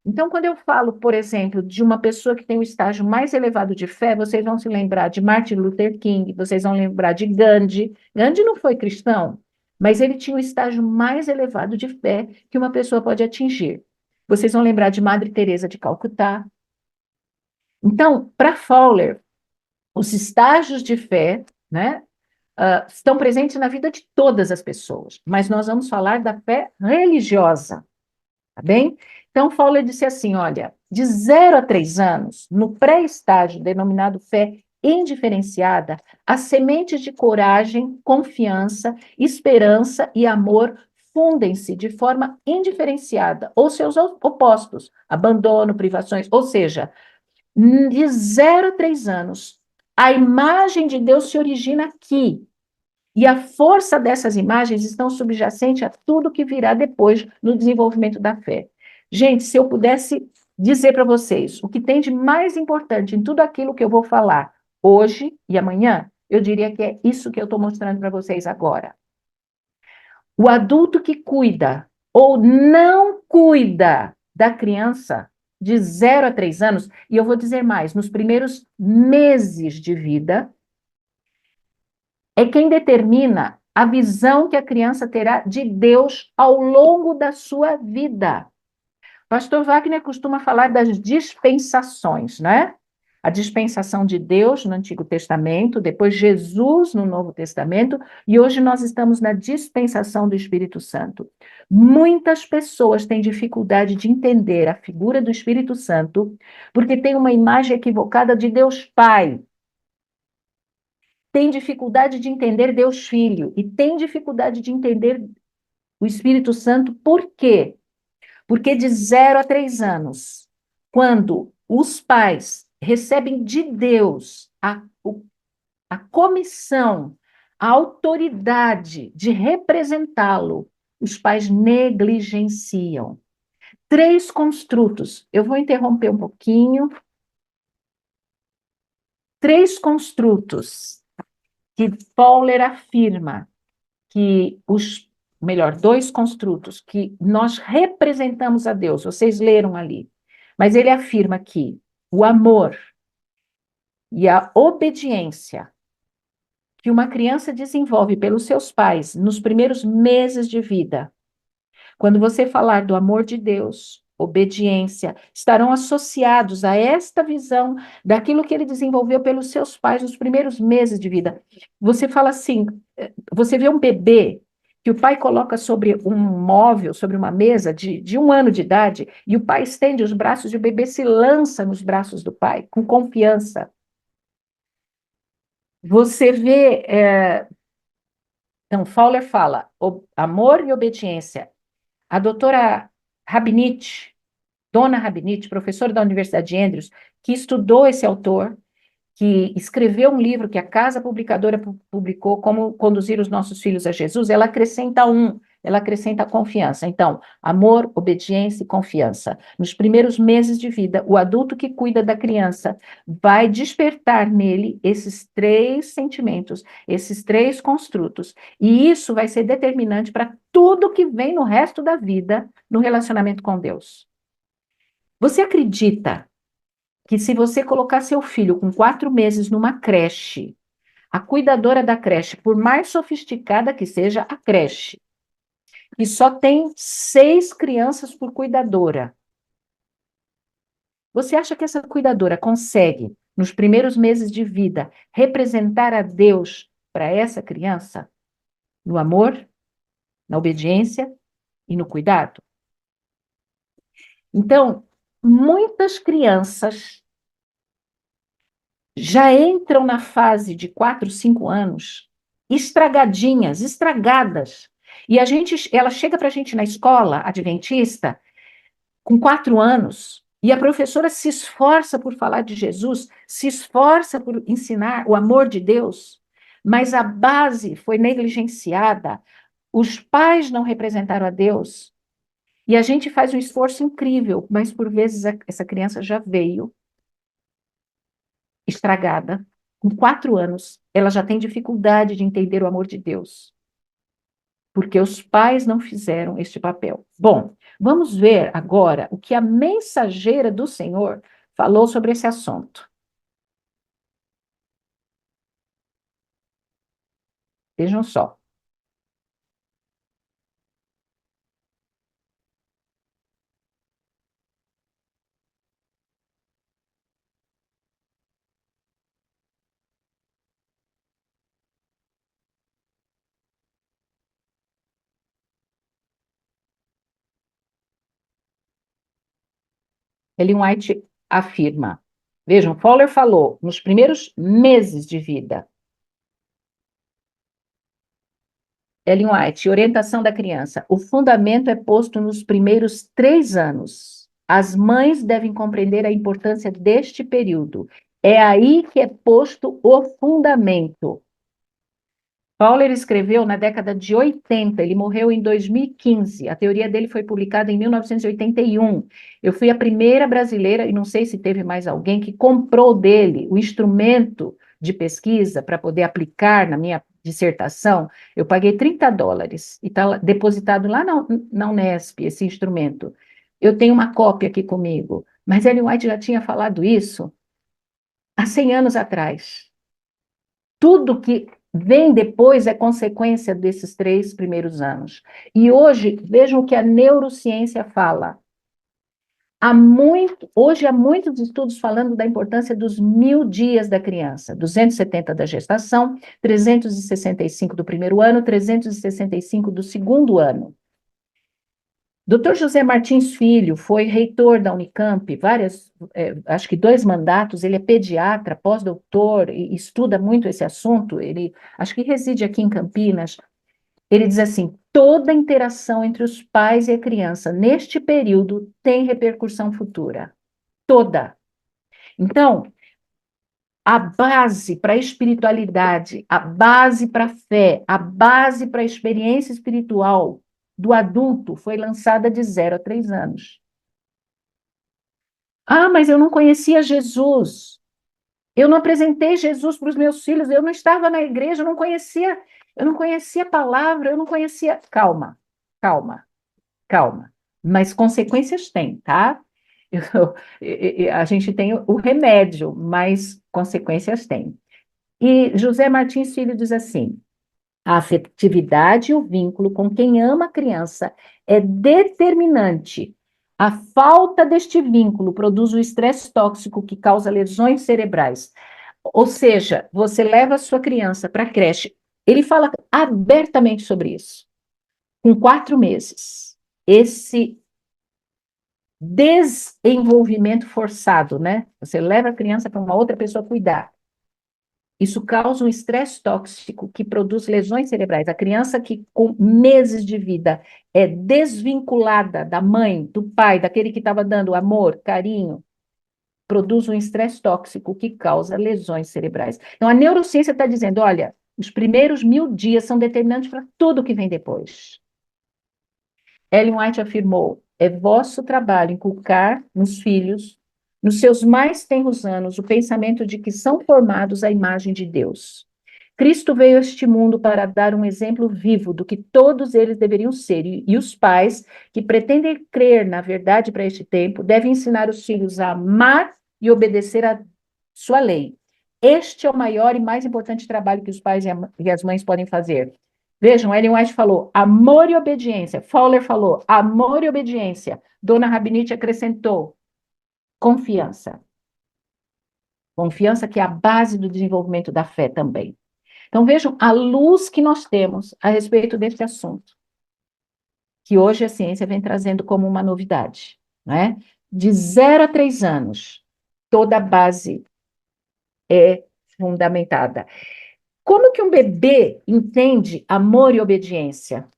Então, quando eu falo, por exemplo, de uma pessoa que tem o estágio mais elevado de fé, vocês vão se lembrar de Martin Luther King, vocês vão lembrar de Gandhi. Gandhi não foi cristão, mas ele tinha o estágio mais elevado de fé que uma pessoa pode atingir. Vocês vão lembrar de Madre Teresa de Calcutá. Então, para Fowler, os estágios de fé, né, estão presentes na vida de todas as pessoas, mas nós vamos falar da fé religiosa. Tá bem? Então, Fowler disse assim, olha, de 0 a 3 anos, no pré-estágio denominado fé indiferenciada, as sementes de coragem, confiança, esperança e amor fundem-se de forma indiferenciada, ou seus opostos, abandono, privações, ou seja, de 0 a 3 anos, a imagem de Deus se origina aqui, e a força dessas imagens estão subjacente a tudo que virá depois no desenvolvimento da fé. Gente, se eu pudesse dizer para vocês o que tem de mais importante em tudo aquilo que eu vou falar hoje e amanhã, eu diria que é isso que eu estou mostrando para vocês agora. O adulto que cuida ou não cuida da criança de 0 a 3 anos, e eu vou dizer mais, nos primeiros meses de vida, é quem determina a visão que a criança terá de Deus ao longo da sua vida. Pastor Wagner costuma falar das dispensações, né? A dispensação de Deus no Antigo Testamento, depois Jesus no Novo Testamento, e hoje nós estamos na dispensação do Espírito Santo. Muitas pessoas têm dificuldade de entender a figura do Espírito Santo, porque tem uma imagem equivocada de Deus Pai. Tem dificuldade de entender Deus Filho e tem dificuldade de entender o Espírito Santo. Por quê? Porque de 0 a 3 anos, quando os pais recebem de Deus a comissão, a autoridade de representá-lo, os pais negligenciam. 3 construtos. Eu vou interromper um pouquinho. 3 construtos que Fowler afirma que melhor, 2 construtos que nós representamos a Deus. Vocês leram ali. Mas ele afirma que o amor e a obediência que uma criança desenvolve pelos seus pais nos primeiros meses de vida, quando você falar do amor de Deus, obediência, estarão associados a esta visão daquilo que ele desenvolveu pelos seus pais nos primeiros meses de vida. Você fala assim, você vê um bebê que o pai coloca sobre um móvel, sobre uma mesa de 1 ano de idade, e o pai estende os braços e o bebê se lança nos braços do pai, com confiança. Você vê, então, Fowler fala, amor e obediência. A doutora Rabinit, Dona Rabinit, professora da Universidade de Andrews, que estudou esse autor, que escreveu um livro que a Casa Publicadora publicou, Como Conduzir os Nossos Filhos a Jesus, ela acrescenta confiança. Então, amor, obediência e confiança. Nos primeiros meses de vida, o adulto que cuida da criança vai despertar nele esses 3 sentimentos, esses 3 construtos. E isso vai ser determinante para tudo que vem no resto da vida no relacionamento com Deus. Você acredita que se você colocar seu filho com 4 meses numa creche, a cuidadora da creche, por mais sofisticada que seja a creche, e só tem 6 crianças por cuidadora, você acha que essa cuidadora consegue, nos primeiros meses de vida, representar a Deus para essa criança? No amor, na obediência e no cuidado? Então, muitas crianças já entram na fase de 4, 5 anos estragadinhas, estragadas. E ela chega para a gente na escola adventista com 4 anos, e a professora se esforça por falar de Jesus, se esforça por ensinar o amor de Deus, mas a base foi negligenciada, os pais não representaram a Deus, e a gente faz um esforço incrível, mas por vezes essa criança já veio estragada. Com 4 anos, ela já tem dificuldade de entender o amor de Deus, porque os pais não fizeram este papel. Bom, vamos ver agora o que a mensageira do Senhor falou sobre esse assunto. Vejam só. Ellen White afirma, vejam, Fowler falou, nos primeiros meses de vida. Ellen White, orientação da criança. O fundamento é posto nos primeiros 3 anos. As mães devem compreender a importância deste período. É aí que é posto o fundamento. Fowler escreveu na década de 80, ele morreu em 2015. A teoria dele foi publicada em 1981. Eu fui a primeira brasileira, e não sei se teve mais alguém, que comprou dele o instrumento de pesquisa para poder aplicar na minha dissertação. Eu paguei $30 e está depositado lá na Unesp, esse instrumento. Eu tenho uma cópia aqui comigo, mas Ellen White já tinha falado isso há 100 anos atrás. Tudo que vem depois é consequência desses 3 primeiros anos. E hoje, vejam o que a neurociência fala. Hoje há muitos estudos falando da importância dos 1000 dias da criança, 270 da gestação, 365 do primeiro ano, 365 do segundo ano. Dr. José Martins Filho foi reitor da Unicamp, acho que 2 mandatos, ele é pediatra, pós-doutor, e estuda muito esse assunto, ele acho que reside aqui em Campinas. Ele diz assim, toda interação entre os pais e a criança neste período tem repercussão futura. Toda. Então, a base para a espiritualidade, a base para a fé, a base para a experiência espiritual do adulto foi lançada de 0 a 3 anos. Ah, mas eu não conhecia Jesus. Eu não apresentei Jesus para os meus filhos, eu não estava na igreja, eu não conhecia a palavra, eu não conhecia. Calma, calma, calma. Mas consequências tem, tá? A gente tem o remédio, mas consequências tem. E José Martins Filho diz assim: a afetividade e o vínculo com quem ama a criança é determinante. A falta deste vínculo produz o estresse tóxico que causa lesões cerebrais. Ou seja, você leva a sua criança para a creche. Ele fala abertamente sobre isso. Com 4 meses, esse desenvolvimento forçado, né? Você leva a criança para uma outra pessoa cuidar. Isso causa um estresse tóxico que produz lesões cerebrais. A criança que, com meses de vida, é desvinculada da mãe, do pai, daquele que estava dando amor, carinho, produz um estresse tóxico que causa lesões cerebrais. Então, a neurociência está dizendo: olha, os primeiros 1000 dias são determinantes para tudo que vem depois. Ellen White afirmou: é vosso trabalho inculcar nos filhos, nos seus mais tenros anos, o pensamento de que são formados à imagem de Deus. Cristo veio a este mundo para dar um exemplo vivo do que todos eles deveriam ser, e os pais que pretendem crer na verdade para este tempo devem ensinar os filhos a amar e obedecer a sua lei. Este é o maior e mais importante trabalho que os pais e as mães podem fazer. Vejam, Ellen White falou amor e obediência. Fowler falou amor e obediência. Dona Rabinite acrescentou confiança. Confiança que é a base do desenvolvimento da fé também. Então vejam a luz que nós temos a respeito desse assunto, que hoje a ciência vem trazendo como uma novidade, né? De 0 a 3 anos, toda a base é fundamentada. Como que um bebê entende amor e obediência?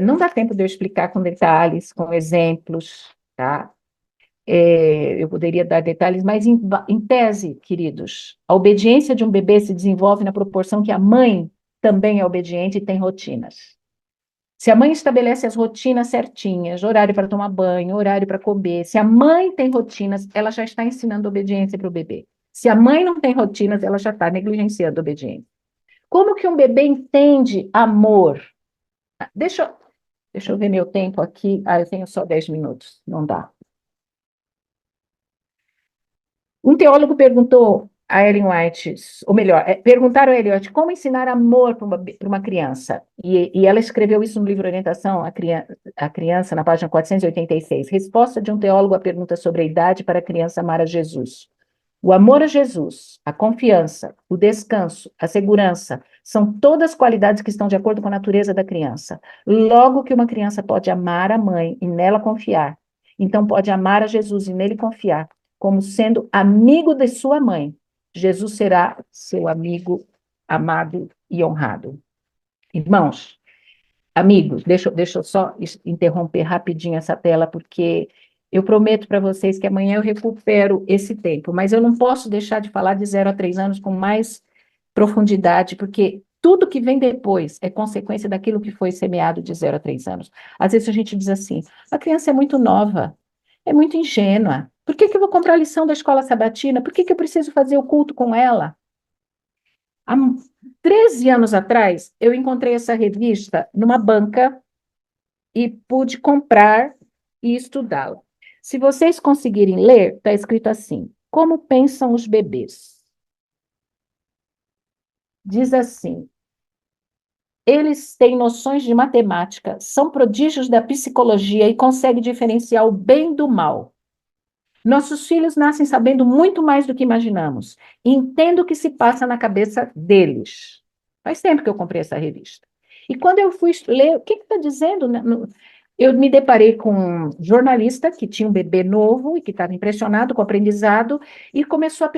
Não dá tempo de eu explicar com detalhes, com exemplos, tá? Eu poderia dar detalhes, mas em tese, queridos, a obediência de um bebê se desenvolve na proporção que a mãe também é obediente e tem rotinas. Se a mãe estabelece as rotinas certinhas, horário para tomar banho, horário para comer, se a mãe tem rotinas, ela já está ensinando obediência para o bebê. Se a mãe não tem rotinas, ela já está negligenciando a obediência. Como que um bebê entende amor? Deixa eu ver meu tempo aqui. Eu tenho só 10 minutos, não dá. Um teólogo perguntou a Ellen White, ou melhor, perguntaram a Ellen White como ensinar amor para uma criança. E ela escreveu isso no livro Orientação à Criança, na página 486. Resposta de um teólogo à pergunta sobre a idade para a criança amar a Jesus. O amor a Jesus, a confiança, o descanso, a segurança, são todas qualidades que estão de acordo com a natureza da criança. Logo que uma criança pode amar a mãe e nela confiar, então pode amar a Jesus e nele confiar, como sendo amigo de sua mãe. Jesus será seu amigo amado e honrado. Irmãos, amigos, deixa eu só interromper rapidinho essa tela, porque eu prometo para vocês que amanhã eu recupero esse tempo, mas eu não posso deixar de falar de 0 a 3 anos com mais profundidade, porque tudo que vem depois é consequência daquilo que foi semeado de 0 a 3 anos. Às vezes a gente diz assim: a criança é muito nova, é muito ingênua. Por que que eu vou comprar a lição da escola sabatina? Por que que eu preciso fazer o culto com ela? Há 13 anos atrás, eu encontrei essa revista numa banca e pude comprar e estudá-la. Se vocês conseguirem ler, está escrito assim: como pensam os bebês? Diz assim: eles têm noções de matemática, são prodígios da psicologia e conseguem diferenciar o bem do mal. Nossos filhos nascem sabendo muito mais do que imaginamos. Entendo o que se passa na cabeça deles. Faz tempo que eu comprei essa revista. E quando eu fui ler, o que está dizendo? Eu me deparei com um jornalista que tinha um bebê novo e que estava impressionado com o aprendizado e começou a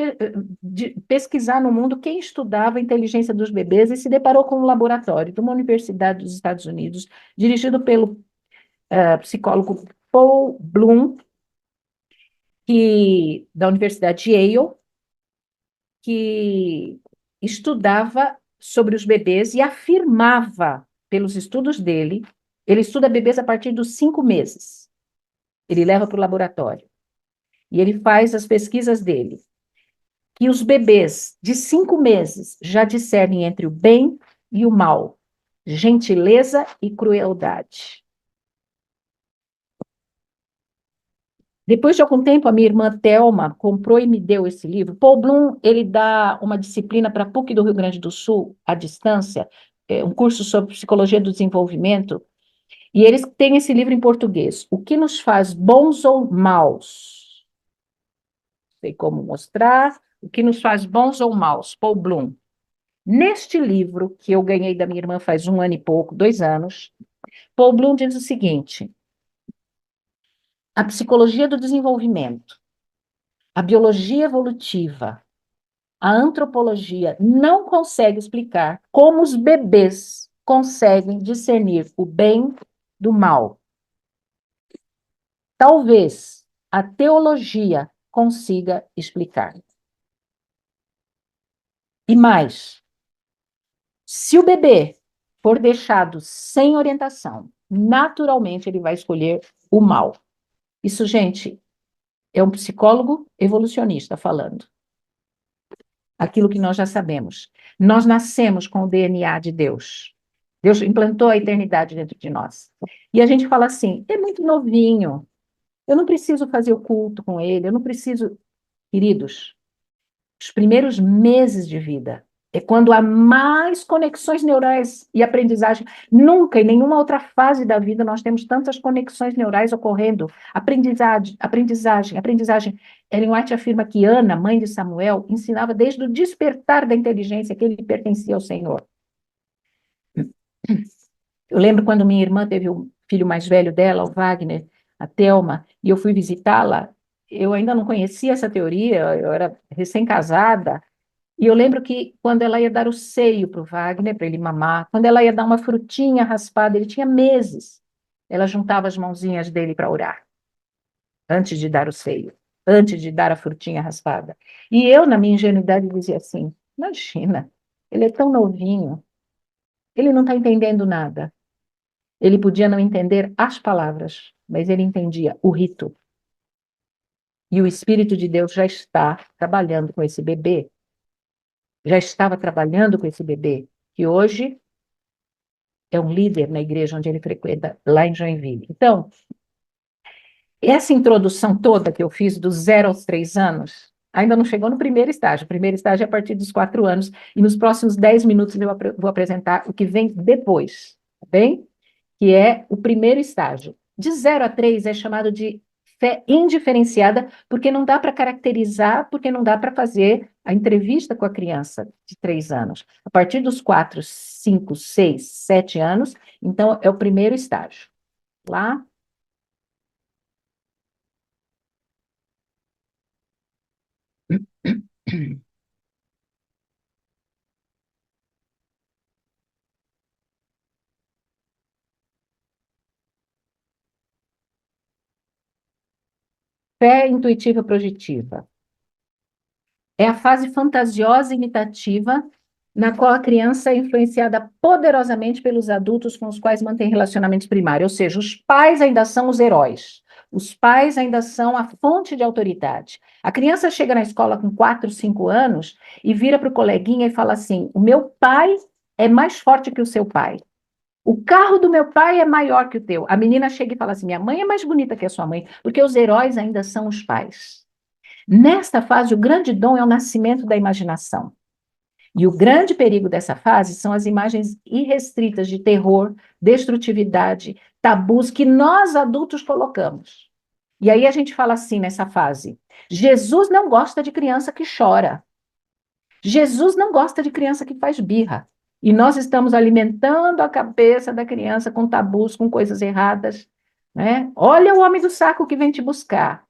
pesquisar no mundo quem estudava a inteligência dos bebês e se deparou com um laboratório de uma universidade dos Estados Unidos, dirigido pelo psicólogo Paul Bloom, da Universidade de Yale, que estudava sobre os bebês e afirmava, pelos estudos dele, ele estuda bebês a partir dos 5 meses. ele leva para o laboratório, e ele faz as pesquisas dele, que os bebês de 5 meses já discernem entre o bem e o mal, gentileza e crueldade. Depois de algum tempo, a minha irmã Thelma comprou e me deu esse livro. Paul Bloom, ele dá uma disciplina para a PUC do Rio Grande do Sul, à distância, um curso sobre psicologia do desenvolvimento, e eles têm esse livro em português. O que nos faz bons ou maus? Sei como mostrar. O que nos faz bons ou maus? Paul Bloom. Neste livro, que eu ganhei da minha irmã faz 1 ano e pouco, 2 anos, Paul Bloom diz o seguinte: a psicologia do desenvolvimento, a biologia evolutiva, a antropologia não consegue explicar como os bebês conseguem discernir o bem do mal. Talvez a teologia consiga explicar. E mais, se o bebê for deixado sem orientação, naturalmente ele vai escolher o mal. Isso, gente, é um psicólogo evolucionista falando. Aquilo que nós já sabemos. Nós nascemos com o DNA de Deus. Deus implantou a eternidade dentro de nós. E a gente fala assim, é muito novinho, eu não preciso fazer o culto com ele, eu não preciso... Queridos, os primeiros meses de vida é quando há mais conexões neurais e aprendizagem. Nunca, em nenhuma outra fase da vida, nós temos tantas conexões neurais ocorrendo. Aprendizagem. Ellen White afirma que Ana, mãe de Samuel, ensinava desde o despertar da inteligência que ele pertencia ao Senhor. Eu lembro quando minha irmã teve o filho mais velho dela, o Wagner, a Thelma, e eu fui visitá-la. Eu ainda não conhecia essa teoria, eu era recém-casada, e eu lembro que quando ela ia dar o seio para o Wagner, para ele mamar, quando ela ia dar uma frutinha raspada, ele tinha meses, ela juntava as mãozinhas dele para orar, antes de dar o seio, antes de dar a frutinha raspada. E eu, na minha ingenuidade, dizia assim, imagina, ele é tão novinho, ele não está entendendo nada. Ele podia não entender as palavras, mas ele entendia o rito. E o Espírito de Deus já está trabalhando com esse bebê, já estava trabalhando com esse bebê, que hoje é um líder na igreja onde ele frequenta, lá em Joinville. Então, essa introdução toda que eu fiz dos 0 aos 3 anos, ainda não chegou no primeiro estágio. O primeiro estágio é a partir dos 4 anos, e nos próximos 10 minutos eu vou apresentar o que vem depois, tá bem? Que é o primeiro estágio. De 0 a 3 é chamado de fé indiferenciada, porque não dá para caracterizar, porque não dá para fazer a entrevista com a criança de 3 anos. A partir dos 4, 5, 6, 7 anos, então é o primeiro estágio. Lá. Fé intuitiva projetiva. É a fase fantasiosa e imitativa na qual a criança é influenciada poderosamente pelos adultos com os quais mantém relacionamentos primários, ou seja, os pais ainda são os heróis, os pais ainda são a fonte de autoridade. A criança chega na escola com 4, 5 anos e vira para o coleguinha e fala assim, o meu pai é mais forte que o seu pai. O carro do meu pai é maior que o teu. A menina chega e fala assim, minha mãe é mais bonita que a sua mãe, porque os heróis ainda são os pais. Nesta fase, o grande dom é o nascimento da imaginação. E o grande perigo dessa fase são as imagens irrestritas de terror, destrutividade, tabus que nós adultos colocamos. E aí a gente fala assim nessa fase: Jesus não gosta de criança que chora. Jesus não gosta de criança que faz birra. E nós estamos alimentando a cabeça da criança com tabus, com coisas erradas, né? Olha o homem do saco que vem te buscar.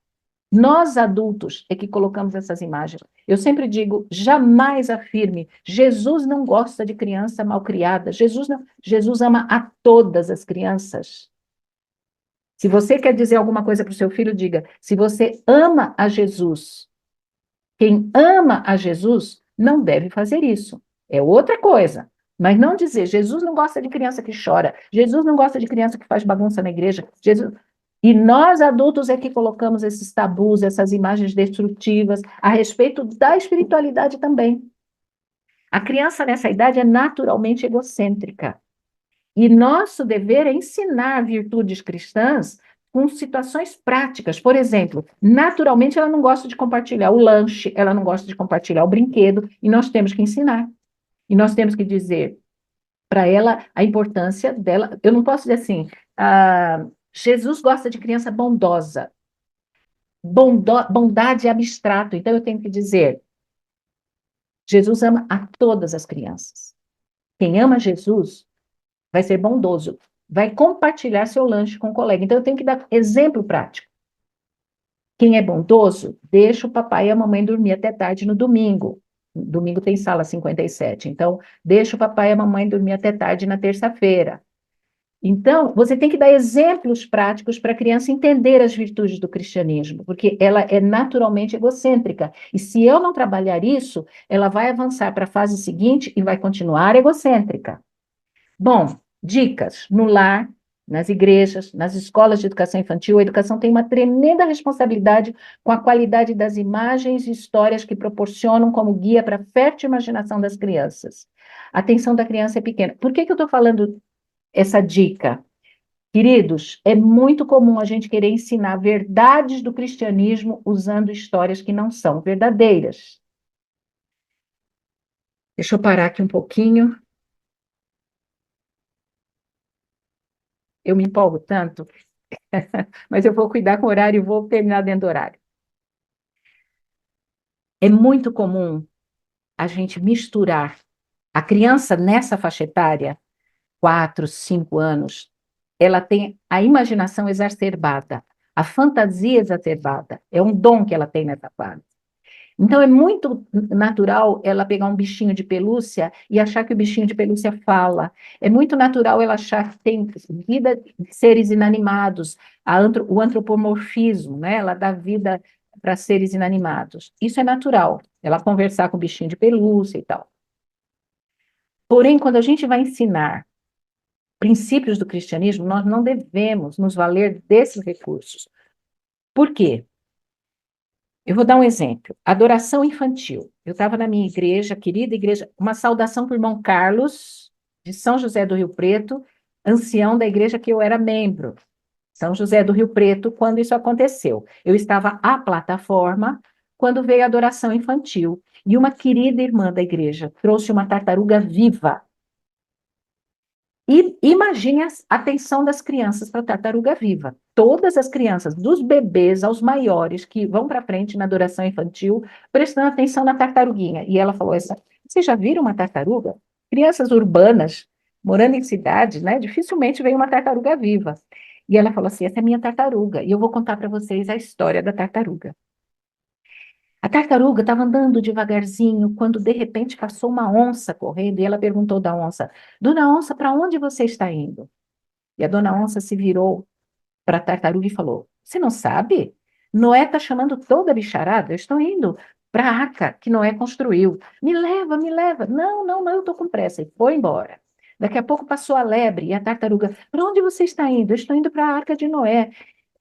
Nós, adultos, é que colocamos essas imagens. Eu sempre digo, jamais afirme, Jesus não gosta de criança malcriada. Jesus ama a todas as crianças. Se você quer dizer alguma coisa para o seu filho, diga, se você ama a Jesus, quem ama a Jesus não deve fazer isso. É outra coisa. Mas não dizer, Jesus não gosta de criança que chora, Jesus não gosta de criança que faz bagunça na igreja, Jesus... E nós, adultos, é que colocamos esses tabus, essas imagens destrutivas a respeito da espiritualidade também. A criança nessa idade é naturalmente egocêntrica. E nosso dever é ensinar virtudes cristãs com situações práticas. Por exemplo, naturalmente ela não gosta de compartilhar o lanche, ela não gosta de compartilhar o brinquedo, e nós temos que ensinar. E nós temos que dizer para ela a importância dela. Eu não posso dizer assim, Jesus gosta de criança bondosa. Bondade é abstrato, então eu tenho que dizer, Jesus ama a todas as crianças. Quem ama Jesus vai ser bondoso, vai compartilhar seu lanche com o colega. Então, eu tenho que dar exemplo prático. Quem é bondoso, deixa o papai e a mamãe dormir até tarde no domingo. Domingo tem sala 57. Então, deixa o papai e a mamãe dormir até tarde na terça-feira. Então, você tem que dar exemplos práticos para a criança entender as virtudes do cristianismo, porque ela é naturalmente egocêntrica. E se eu não trabalhar isso, ela vai avançar para a fase seguinte e vai continuar egocêntrica. Bom, dicas no lar, nas igrejas, nas escolas de educação infantil. A educação tem uma tremenda responsabilidade com a qualidade das imagens e histórias que proporcionam como guia para a fértil imaginação das crianças. A atenção da criança é pequena. Por que eu estou falando essa dica? Queridos, é muito comum a gente querer ensinar verdades do cristianismo usando histórias que não são verdadeiras. Deixa eu parar aqui um pouquinho. Eu me empolgo tanto, mas eu vou cuidar com o horário e vou terminar dentro do horário. É muito comum a gente misturar a criança nessa faixa etária, 4, 5 anos, ela tem a imaginação exacerbada, a fantasia exacerbada, é um dom que ela tem nessa fase. Então, é muito natural ela pegar um bichinho de pelúcia e achar que o bichinho de pelúcia fala. É muito natural ela achar que tem vida de seres inanimados, o antropomorfismo, né? Ela dá vida para seres inanimados. Isso é natural, ela conversar com o bichinho de pelúcia e tal. Porém, quando a gente vai ensinar princípios do cristianismo, nós não devemos nos valer desses recursos. Por quê? Eu vou dar um exemplo. Adoração infantil. Eu estava na minha igreja, querida igreja, uma saudação para o irmão Carlos, de São José do Rio Preto, ancião da igreja que eu era membro. São José do Rio Preto, quando isso aconteceu. Eu estava à plataforma, quando veio a adoração infantil. E uma querida irmã da igreja trouxe uma tartaruga viva. E imagine a atenção das crianças para a tartaruga viva. Todas as crianças, dos bebês aos maiores, que vão para frente na adoração infantil, prestando atenção na tartaruguinha. E ela falou, vocês já viram uma tartaruga? Crianças urbanas, morando em cidade, né? Dificilmente vem uma tartaruga viva. E ela falou assim, essa é minha tartaruga. E eu vou contar para vocês a história da tartaruga. A tartaruga estava andando devagarzinho, quando de repente passou uma onça correndo, e ela perguntou da onça, Dona Onça, para onde você está indo? E a Dona Onça se virou para a tartaruga e falou, você não sabe? Noé está chamando toda a bicharada, eu estou indo para a arca que Noé construiu. Me leva, me leva. Não, não, não, eu estou com pressa. E foi embora. Daqui a pouco passou a lebre e a tartaruga, para onde você está indo? Eu estou indo para a arca de Noé.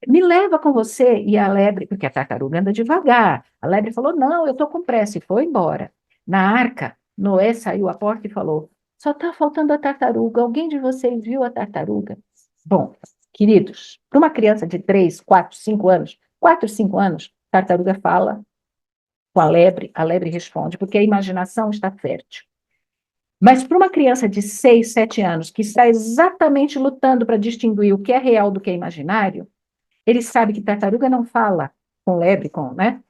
Me leva com você. E a lebre, porque a tartaruga anda devagar. A lebre falou, não, eu estou com pressa, e foi embora. Na arca, Noé saiu à porta e falou, só está faltando a tartaruga. Alguém de vocês viu a tartaruga? Bom, queridos, para uma criança de 3, 4, 5 anos, 4, 5 anos, tartaruga fala com a lebre responde, porque a imaginação está fértil. Mas para uma criança de 6, 7 anos, que está exatamente lutando para distinguir o que é real do que é imaginário, ele sabe que tartaruga não fala com lebre, né?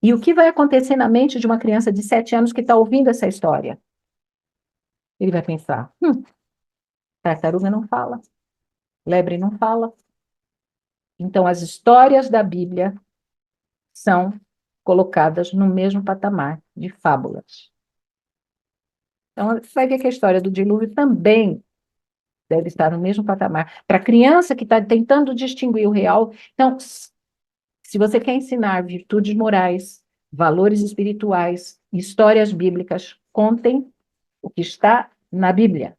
E o que vai acontecer na mente de uma criança de 7 anos que está ouvindo essa história? Ele vai pensar, tartaruga não fala, lebre não fala. Então, as histórias da Bíblia são colocadas no mesmo patamar de fábulas. Então, você vai ver que a história do dilúvio também deve estar no mesmo patamar. Para a criança que está tentando distinguir o real, então, se você quer ensinar virtudes morais, valores espirituais, histórias bíblicas, contem o que está na Bíblia.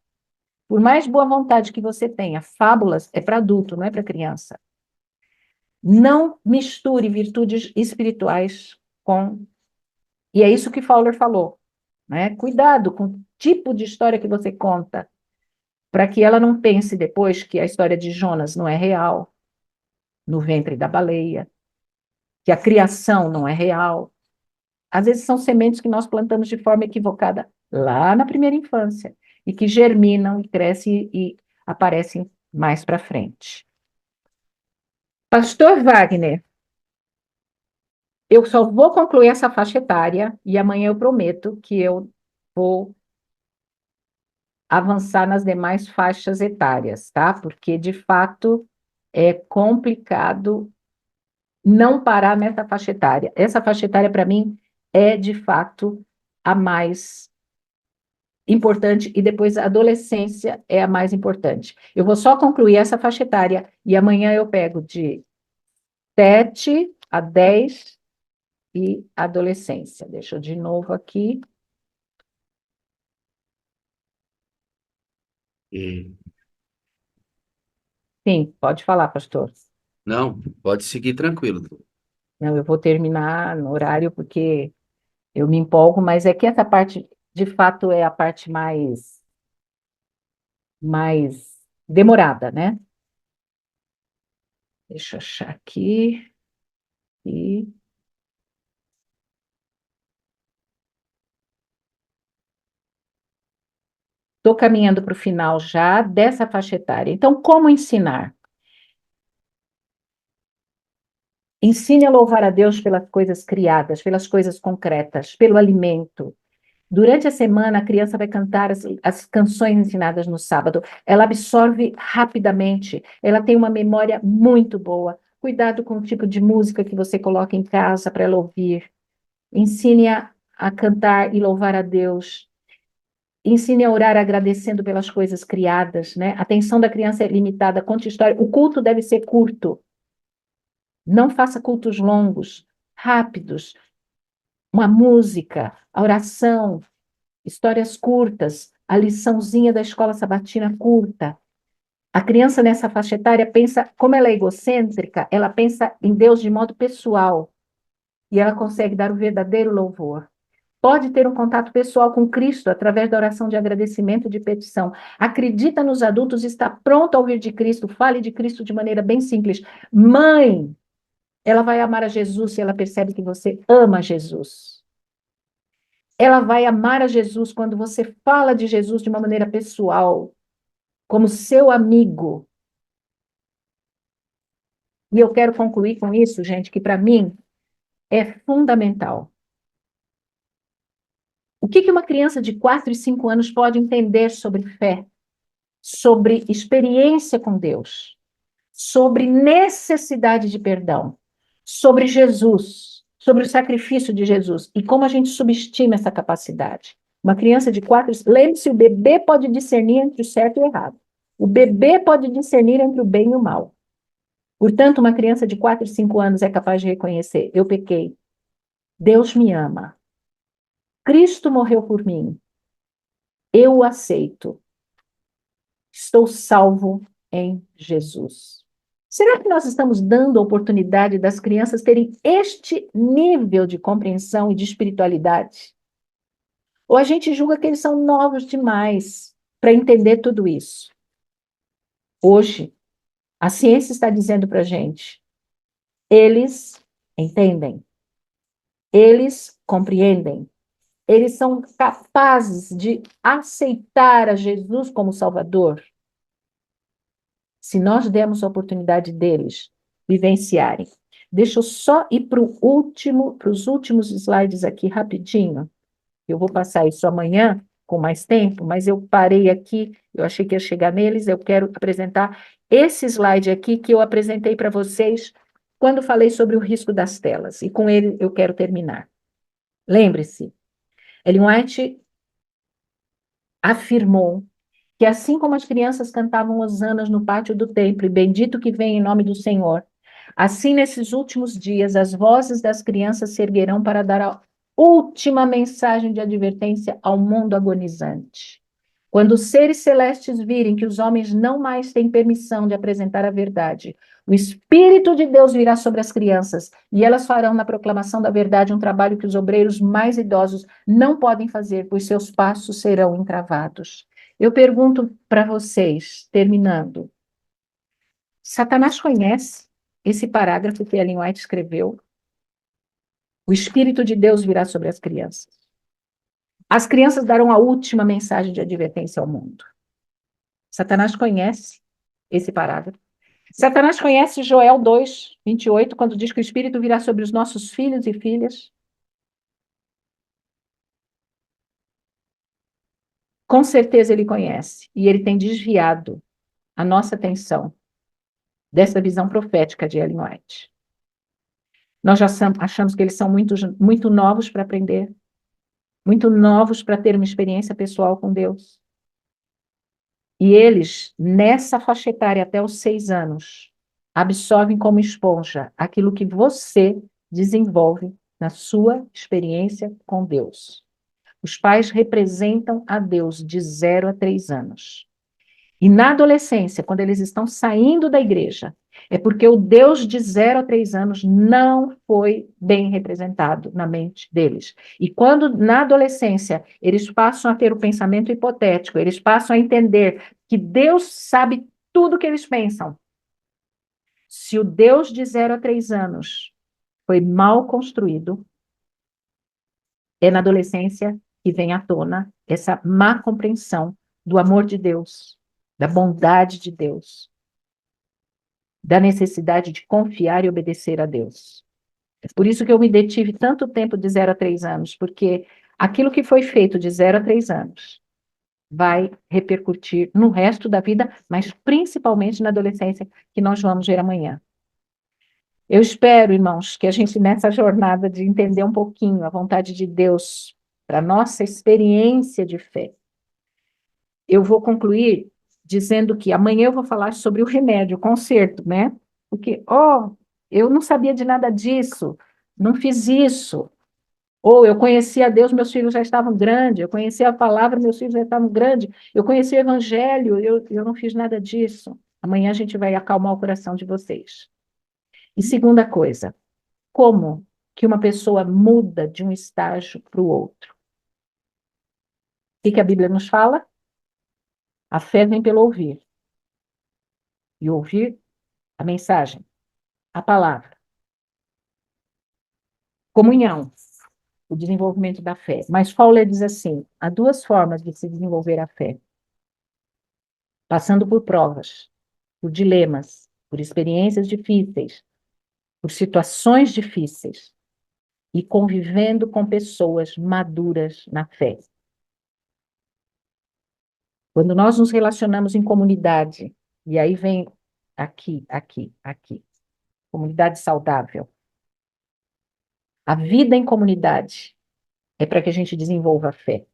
Por mais boa vontade que você tenha, fábulas é para adulto, não é para criança. Não misture virtudes espirituais com... E é isso que Fowler falou, né? Cuidado com o tipo de história que você conta, para que ela não pense depois que a história de Jonas não é real, no ventre da baleia, que a criação não é real. Às vezes são sementes que nós plantamos de forma equivocada lá na primeira infância, e que germinam e crescem e aparecem mais para frente. Pastor Wagner, eu só vou concluir essa faixa etária e amanhã eu prometo que eu vou avançar nas demais faixas etárias, tá? Porque, de fato, é complicado não parar nessa faixa etária. Essa faixa etária, para mim, é, de fato, a mais importante, e depois a adolescência é a mais importante. Eu vou só concluir essa faixa etária e amanhã eu pego de 7 a 10 e adolescência. Deixa eu de novo aqui. E- Sim, pode falar, pastor. Não, pode seguir tranquilo. Não, eu vou terminar no horário porque eu me empolgo, mas é que essa parte, de fato, é a parte mais demorada, né? Deixa eu achar aqui. E estou caminhando para o final já dessa faixa etária. Então, como ensinar? Ensine a louvar a Deus pelas coisas criadas, pelas coisas concretas, pelo alimento. Durante a semana, a criança vai cantar as canções ensinadas no sábado. Ela absorve rapidamente, ela tem uma memória muito boa. Cuidado com o tipo de música que você coloca em casa para ela ouvir. Ensine a cantar e louvar a Deus. Ensine a orar agradecendo pelas coisas criadas, né? A atenção da criança é limitada, conte história. O culto deve ser curto. Não faça cultos longos, rápidos. Uma música, a oração, histórias curtas, a liçãozinha da escola sabatina curta. A criança nessa faixa etária pensa, como ela é egocêntrica, ela pensa em Deus de modo pessoal e ela consegue dar o verdadeiro louvor. Pode ter um contato pessoal com Cristo através da oração de agradecimento e de petição. Acredita nos adultos, está pronto a ouvir de Cristo, fale de Cristo de maneira bem simples. Mãe, ela vai amar a Jesus se ela percebe que você ama Jesus. Ela vai amar a Jesus quando você fala de Jesus de uma maneira pessoal, como seu amigo. E eu quero concluir com isso, gente, que para mim é fundamental. O que uma criança de 4 e 5 anos pode entender sobre fé, sobre experiência com Deus, sobre necessidade de perdão, sobre Jesus, sobre o sacrifício de Jesus e como a gente subestima essa capacidade? Uma criança de 4, lembre-se, o bebê pode discernir entre o certo e o errado. O bebê pode discernir entre o bem e o mal. Portanto, uma criança de 4 e 5 anos é capaz de reconhecer: eu pequei, Deus me ama, Cristo morreu por mim, eu o aceito, estou salvo em Jesus. Será que nós estamos dando a oportunidade das crianças terem este nível de compreensão e de espiritualidade? Ou a gente julga que eles são novos demais para entender tudo isso? Hoje, a ciência está dizendo para a gente, eles entendem, eles compreendem, eles são capazes de aceitar a Jesus como Salvador, se nós dermos a oportunidade deles vivenciarem. Deixa eu só ir para os últimos slides aqui rapidinho. Eu vou passar isso amanhã com mais tempo, mas eu parei aqui, eu achei que ia chegar neles, eu quero apresentar esse slide aqui que eu apresentei para vocês quando falei sobre o risco das telas, e com ele eu quero terminar. Lembre-se, Ellen White afirmou que assim como as crianças cantavam hosanas no pátio do templo, e bendito que vem em nome do Senhor, assim nesses últimos dias as vozes das crianças se erguerão para dar a última mensagem de advertência ao mundo agonizante. Quando os seres celestes virem que os homens não mais têm permissão de apresentar a verdade, o Espírito de Deus virá sobre as crianças e elas farão na proclamação da verdade um trabalho que os obreiros mais idosos não podem fazer, pois seus passos serão entravados. Eu pergunto para vocês, terminando, Satanás conhece esse parágrafo que Ellen White escreveu? O Espírito de Deus virá sobre as crianças. As crianças darão a última mensagem de advertência ao mundo. Satanás conhece esse parágrafo. Satanás conhece Joel 2, 28, quando diz que o Espírito virá sobre os nossos filhos e filhas. Com certeza ele conhece. E ele tem desviado a nossa atenção dessa visão profética de Ellen White. Nós já achamos que eles são muito novos para aprender, muito novos para ter uma experiência pessoal com Deus. E eles, nessa faixa etária até os 6 anos, absorvem como esponja aquilo que você desenvolve na sua experiência com Deus. Os pais representam a Deus de 0 a 3 anos. E na adolescência, quando eles estão saindo da igreja, é porque o Deus de 0 a 3 anos não foi bem representado na mente deles. E quando na adolescência eles passam a ter o pensamento hipotético, eles passam a entender que Deus sabe tudo o que eles pensam. Se o Deus de 0 a 3 anos foi mal construído, é na adolescência que vem à tona essa má compreensão do amor de Deus, da bondade de Deus, da necessidade de confiar e obedecer a Deus. É por isso que eu me detive tanto tempo de 0 a 3 anos, porque aquilo que foi feito de 0 a 3 anos vai repercutir no resto da vida, mas principalmente na adolescência, que nós vamos ver amanhã. Eu espero, irmãos, que a gente, nessa jornada de entender um pouquinho a vontade de Deus para a nossa experiência de fé, eu vou concluir dizendo que amanhã eu vou falar sobre o remédio, o conserto, né? Porque, eu não sabia de nada disso, não fiz isso. Ou eu conhecia Deus, meus filhos já estavam grandes, eu conhecia a palavra, meus filhos já estavam grandes, eu conhecia o evangelho, eu não fiz nada disso. Amanhã a gente vai acalmar o coração de vocês. E segunda coisa, como que uma pessoa muda de um estágio para o outro? O que a Bíblia nos fala? A fé vem pelo ouvir. E ouvir a mensagem, a palavra. Comunhão, o desenvolvimento da fé. Mas Fowler diz assim, há 2 formas de se desenvolver a fé. Passando por provas, por dilemas, por experiências difíceis, por situações difíceis e convivendo com pessoas maduras na fé. Quando nós nos relacionamos em comunidade, e aí vem aqui, comunidade saudável. A vida em comunidade é para que a gente desenvolva a fé.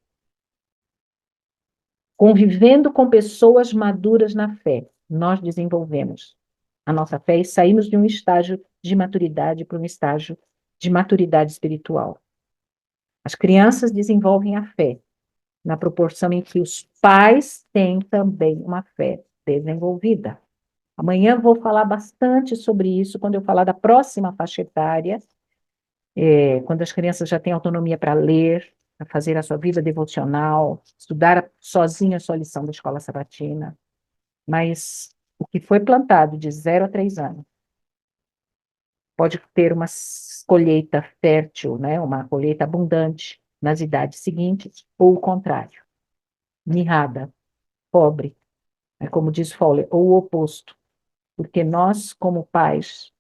Convivendo com pessoas maduras na fé, nós desenvolvemos a nossa fé e saímos de um estágio de maturidade para um estágio de maturidade espiritual. As crianças desenvolvem a fé na proporção em que os pais têm também uma fé desenvolvida. Amanhã vou falar bastante sobre isso quando eu falar da próxima faixa etária, quando as crianças já têm autonomia para ler, para fazer a sua vida devocional, estudar sozinha a sua lição da escola sabatina. Mas o que foi plantado de 0 a 3 anos pode ter uma colheita fértil, né? Uma colheita abundante nas idades seguintes, ou o contrário, mirrada, pobre, como diz Fowler, ou o oposto, porque nós, como pais,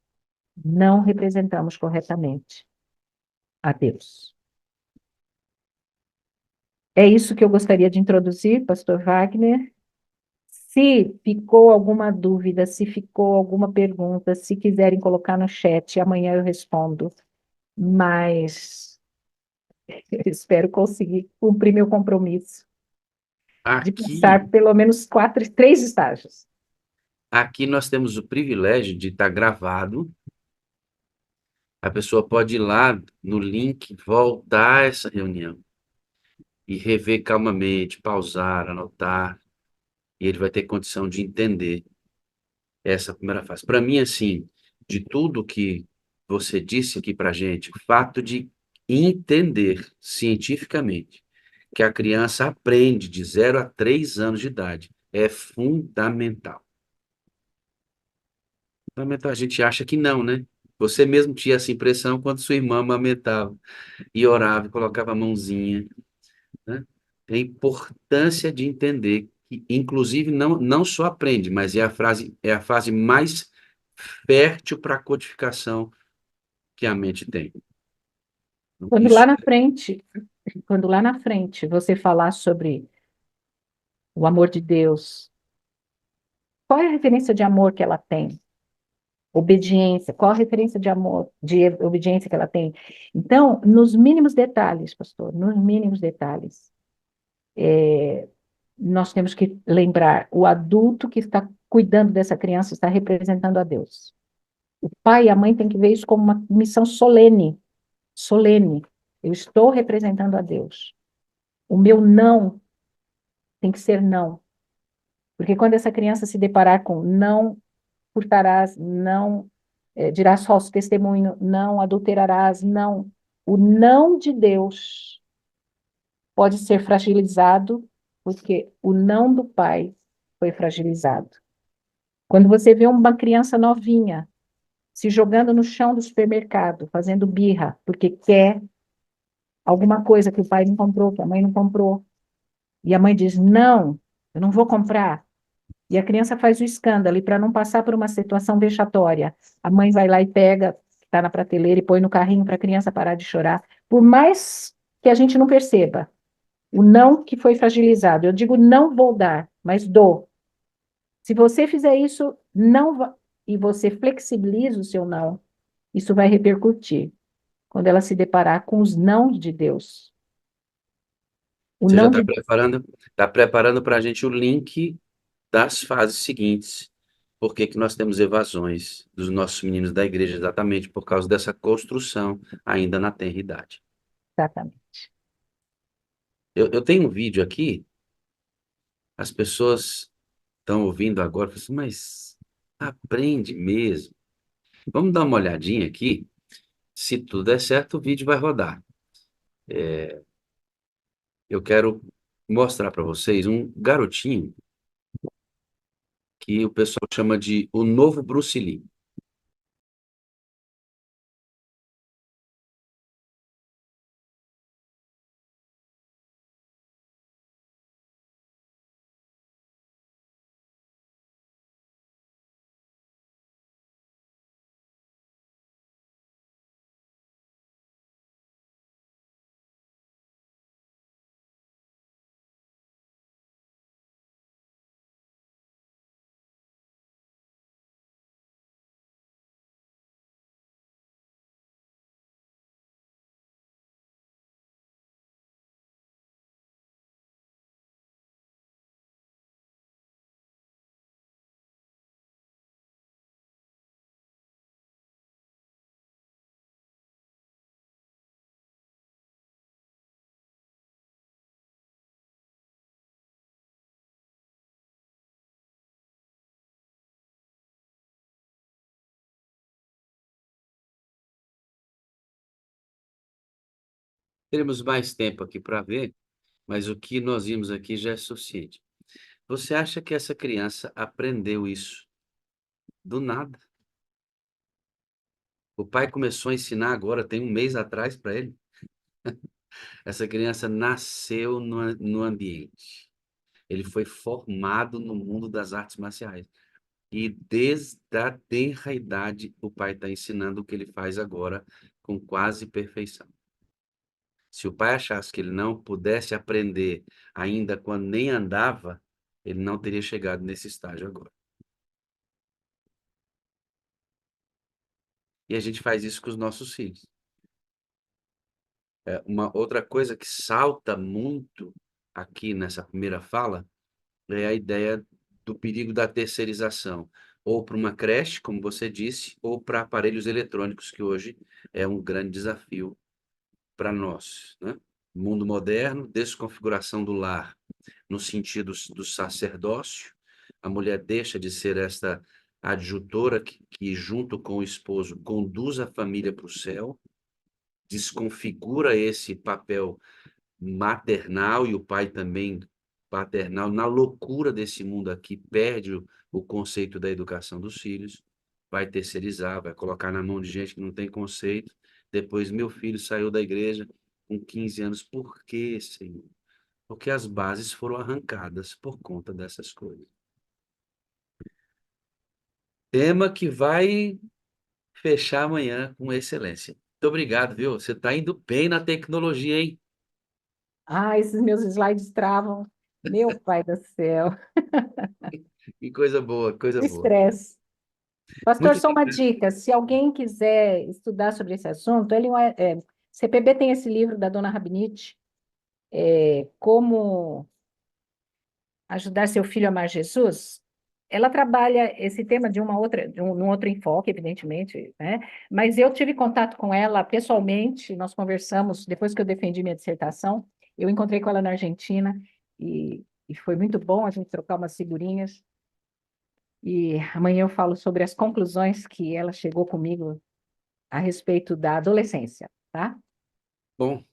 não representamos corretamente a Deus. É isso que eu gostaria de introduzir, pastor Wagner. Se ficou alguma dúvida, se ficou alguma pergunta, se quiserem colocar no chat, amanhã eu respondo. Mas eu espero conseguir cumprir meu compromisso de passar Aqui, pelo menos 3 estágios. aqui nós temos o privilégio de estar gravado. A pessoa pode ir lá no link, voltar a essa reunião. e rever calmamente, pausar, anotar, e ele vai ter condição de entender essa primeira fase. Para mim, assim, de tudo que você disse aqui para gente, o fato de entender cientificamente que a criança aprende de 0 a 3 anos de idade é fundamental. Fundamental. A gente acha que não, né? Você mesmo tinha essa impressão quando sua irmã amamentava e orava e colocava a mãozinha, né? A importância de entender que, inclusive, não só aprende, mas é a fase mais fértil para a codificação que a mente tem. Quando Isso lá na frente, quando lá na frente você falar sobre o amor de Deus, qual é a referência de amor que ela tem? Obediência, qual a referência de amor, de obediência que ela tem? Então, nos mínimos detalhes, pastor, nos mínimos detalhes, nós temos que lembrar, o adulto que está cuidando dessa criança está representando a Deus. O pai e a mãe têm que ver isso como uma missão solene, solene. Eu estou representando a Deus. O meu não tem que ser não. Porque quando essa criança se deparar com não furtarás, não dirás falso testemunho, não adulterarás, não. O não de Deus pode ser fragilizado, porque o não do pai foi fragilizado. Quando você vê uma criança novinha se jogando no chão do supermercado, fazendo birra, porque quer alguma coisa que o pai não comprou, que a mãe não comprou, e a mãe diz: não, eu não vou comprar. E a criança faz o escândalo, e para não passar por uma situação vexatória, a mãe vai lá e pega, está na prateleira, e põe no carrinho para a criança parar de chorar. Por mais que a gente não perceba, o não que foi fragilizado, eu digo não vou dar, mas dou. Se você fizer isso, e você flexibiliza o seu não, isso vai repercutir quando ela se deparar com os não de Deus. O você já não está de preparando para a gente o link das fases seguintes. Por que que nós temos evasões dos nossos meninos da igreja? Exatamente por causa dessa construção ainda na tenra idade. exatamente. Eu tenho um vídeo aqui, as pessoas estão ouvindo agora, falam assim, mas aprende mesmo. Vamos dar uma olhadinha aqui. Se tudo der certo, o vídeo vai rodar. Eu quero mostrar para vocês um garotinho que o pessoal chama de o novo Bruce Lee. Teremos mais tempo aqui para ver, mas o que nós vimos aqui já é suficiente. Você acha que essa criança aprendeu isso do nada? O pai começou a ensinar agora, tem um mês atrás para ele. Essa criança nasceu no ambiente. Ele foi formado no mundo das artes marciais. E desde a tenra idade, o pai está ensinando o que ele faz agora com quase perfeição. Se o pai achasse que ele não pudesse aprender ainda quando nem andava, ele não teria chegado nesse estágio agora. E a gente faz isso com os nossos filhos. Uma outra coisa que salta muito aqui nessa primeira fala é a ideia do perigo da terceirização, ou para uma creche, como você disse, ou para aparelhos eletrônicos, que hoje é um grande desafio para nós, né? mundo moderno, desconfiguração do lar, no sentido do sacerdócio. A mulher deixa de ser esta adjutora que junto com o esposo, conduz a família para o céu, desconfigura esse papel maternal e o pai também paternal, na loucura desse mundo aqui, perde o conceito da educação dos filhos, vai terceirizar, vai colocar na mão de gente que não tem conceito. Depois, meu filho saiu da igreja com 15 anos. Por quê, Senhor? Porque as bases foram arrancadas por conta dessas coisas. Tema que vai fechar amanhã com excelência. Muito obrigado, viu? Você está indo bem na tecnologia, hein? Ah, esses meus slides travam. Meu pai do céu. Que coisa boa, coisa boa. Estresse. Pastor, Muito só uma obrigado. dica: se alguém quiser estudar sobre esse assunto, CPB tem esse livro da dona Rabinite, Como Ajudar Seu Filho a Amar Jesus. Ela trabalha esse tema num outro enfoque, evidentemente, né? Mas eu tive contato com ela pessoalmente, nós conversamos depois que eu defendi minha dissertação. Eu encontrei com ela na Argentina e foi muito bom a gente trocar umas figurinhas. E amanhã eu falo sobre as conclusões que ela chegou comigo a respeito da adolescência, tá? Bom,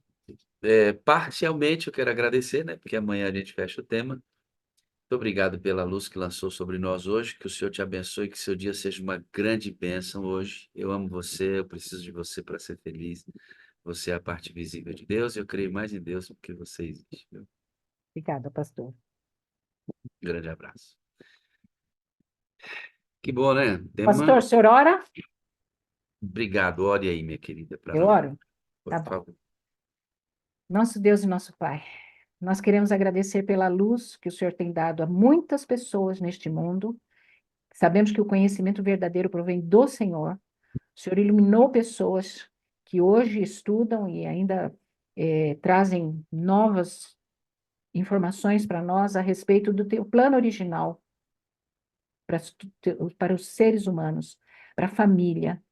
parcialmente eu quero agradecer, né? Porque amanhã a gente fecha o tema. Muito obrigado pela luz que lançou sobre nós hoje. Que o Senhor te abençoe, que seu dia seja uma grande bênção hoje. Eu amo você, eu preciso de você para ser feliz. Você é a parte visível de Deus. Eu creio mais em Deus do que você existe. Viu? Obrigada, pastor. Grande abraço. Que bom, né? Pastor, o Tema. senhor ora? Obrigado. Ore aí, minha querida, para Eu nós. oro? Por Tá bom. favor. Nosso Deus e nosso Pai, nós queremos agradecer pela luz que o Senhor tem dado a muitas pessoas neste mundo. Sabemos que o conhecimento verdadeiro provém do Senhor. O Senhor iluminou pessoas que hoje estudam e ainda trazem novas informações para nós a respeito do teu plano original para os seres humanos, para a família.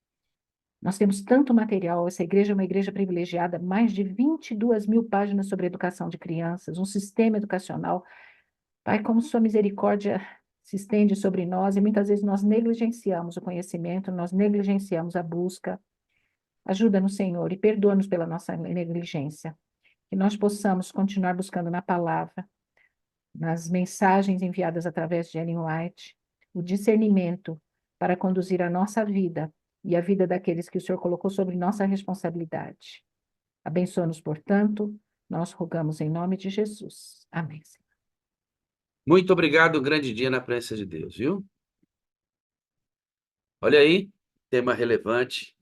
Nós temos tanto material, essa igreja é uma igreja privilegiada, mais de 22.000 páginas sobre educação de crianças, um sistema educacional. Pai, como sua misericórdia se estende sobre nós e muitas vezes nós negligenciamos o conhecimento, nós negligenciamos a busca. Ajuda-nos, Senhor, e perdoa-nos pela nossa negligência. Que nós possamos continuar buscando na palavra, nas mensagens enviadas através de Ellen White, o discernimento para conduzir a nossa vida e a vida daqueles que o Senhor colocou sobre nossa responsabilidade. Abençoa-nos, portanto, nós rogamos em nome de Jesus. Amém. Muito obrigado. Um grande dia na presença de Deus, viu? Olha aí, tema relevante.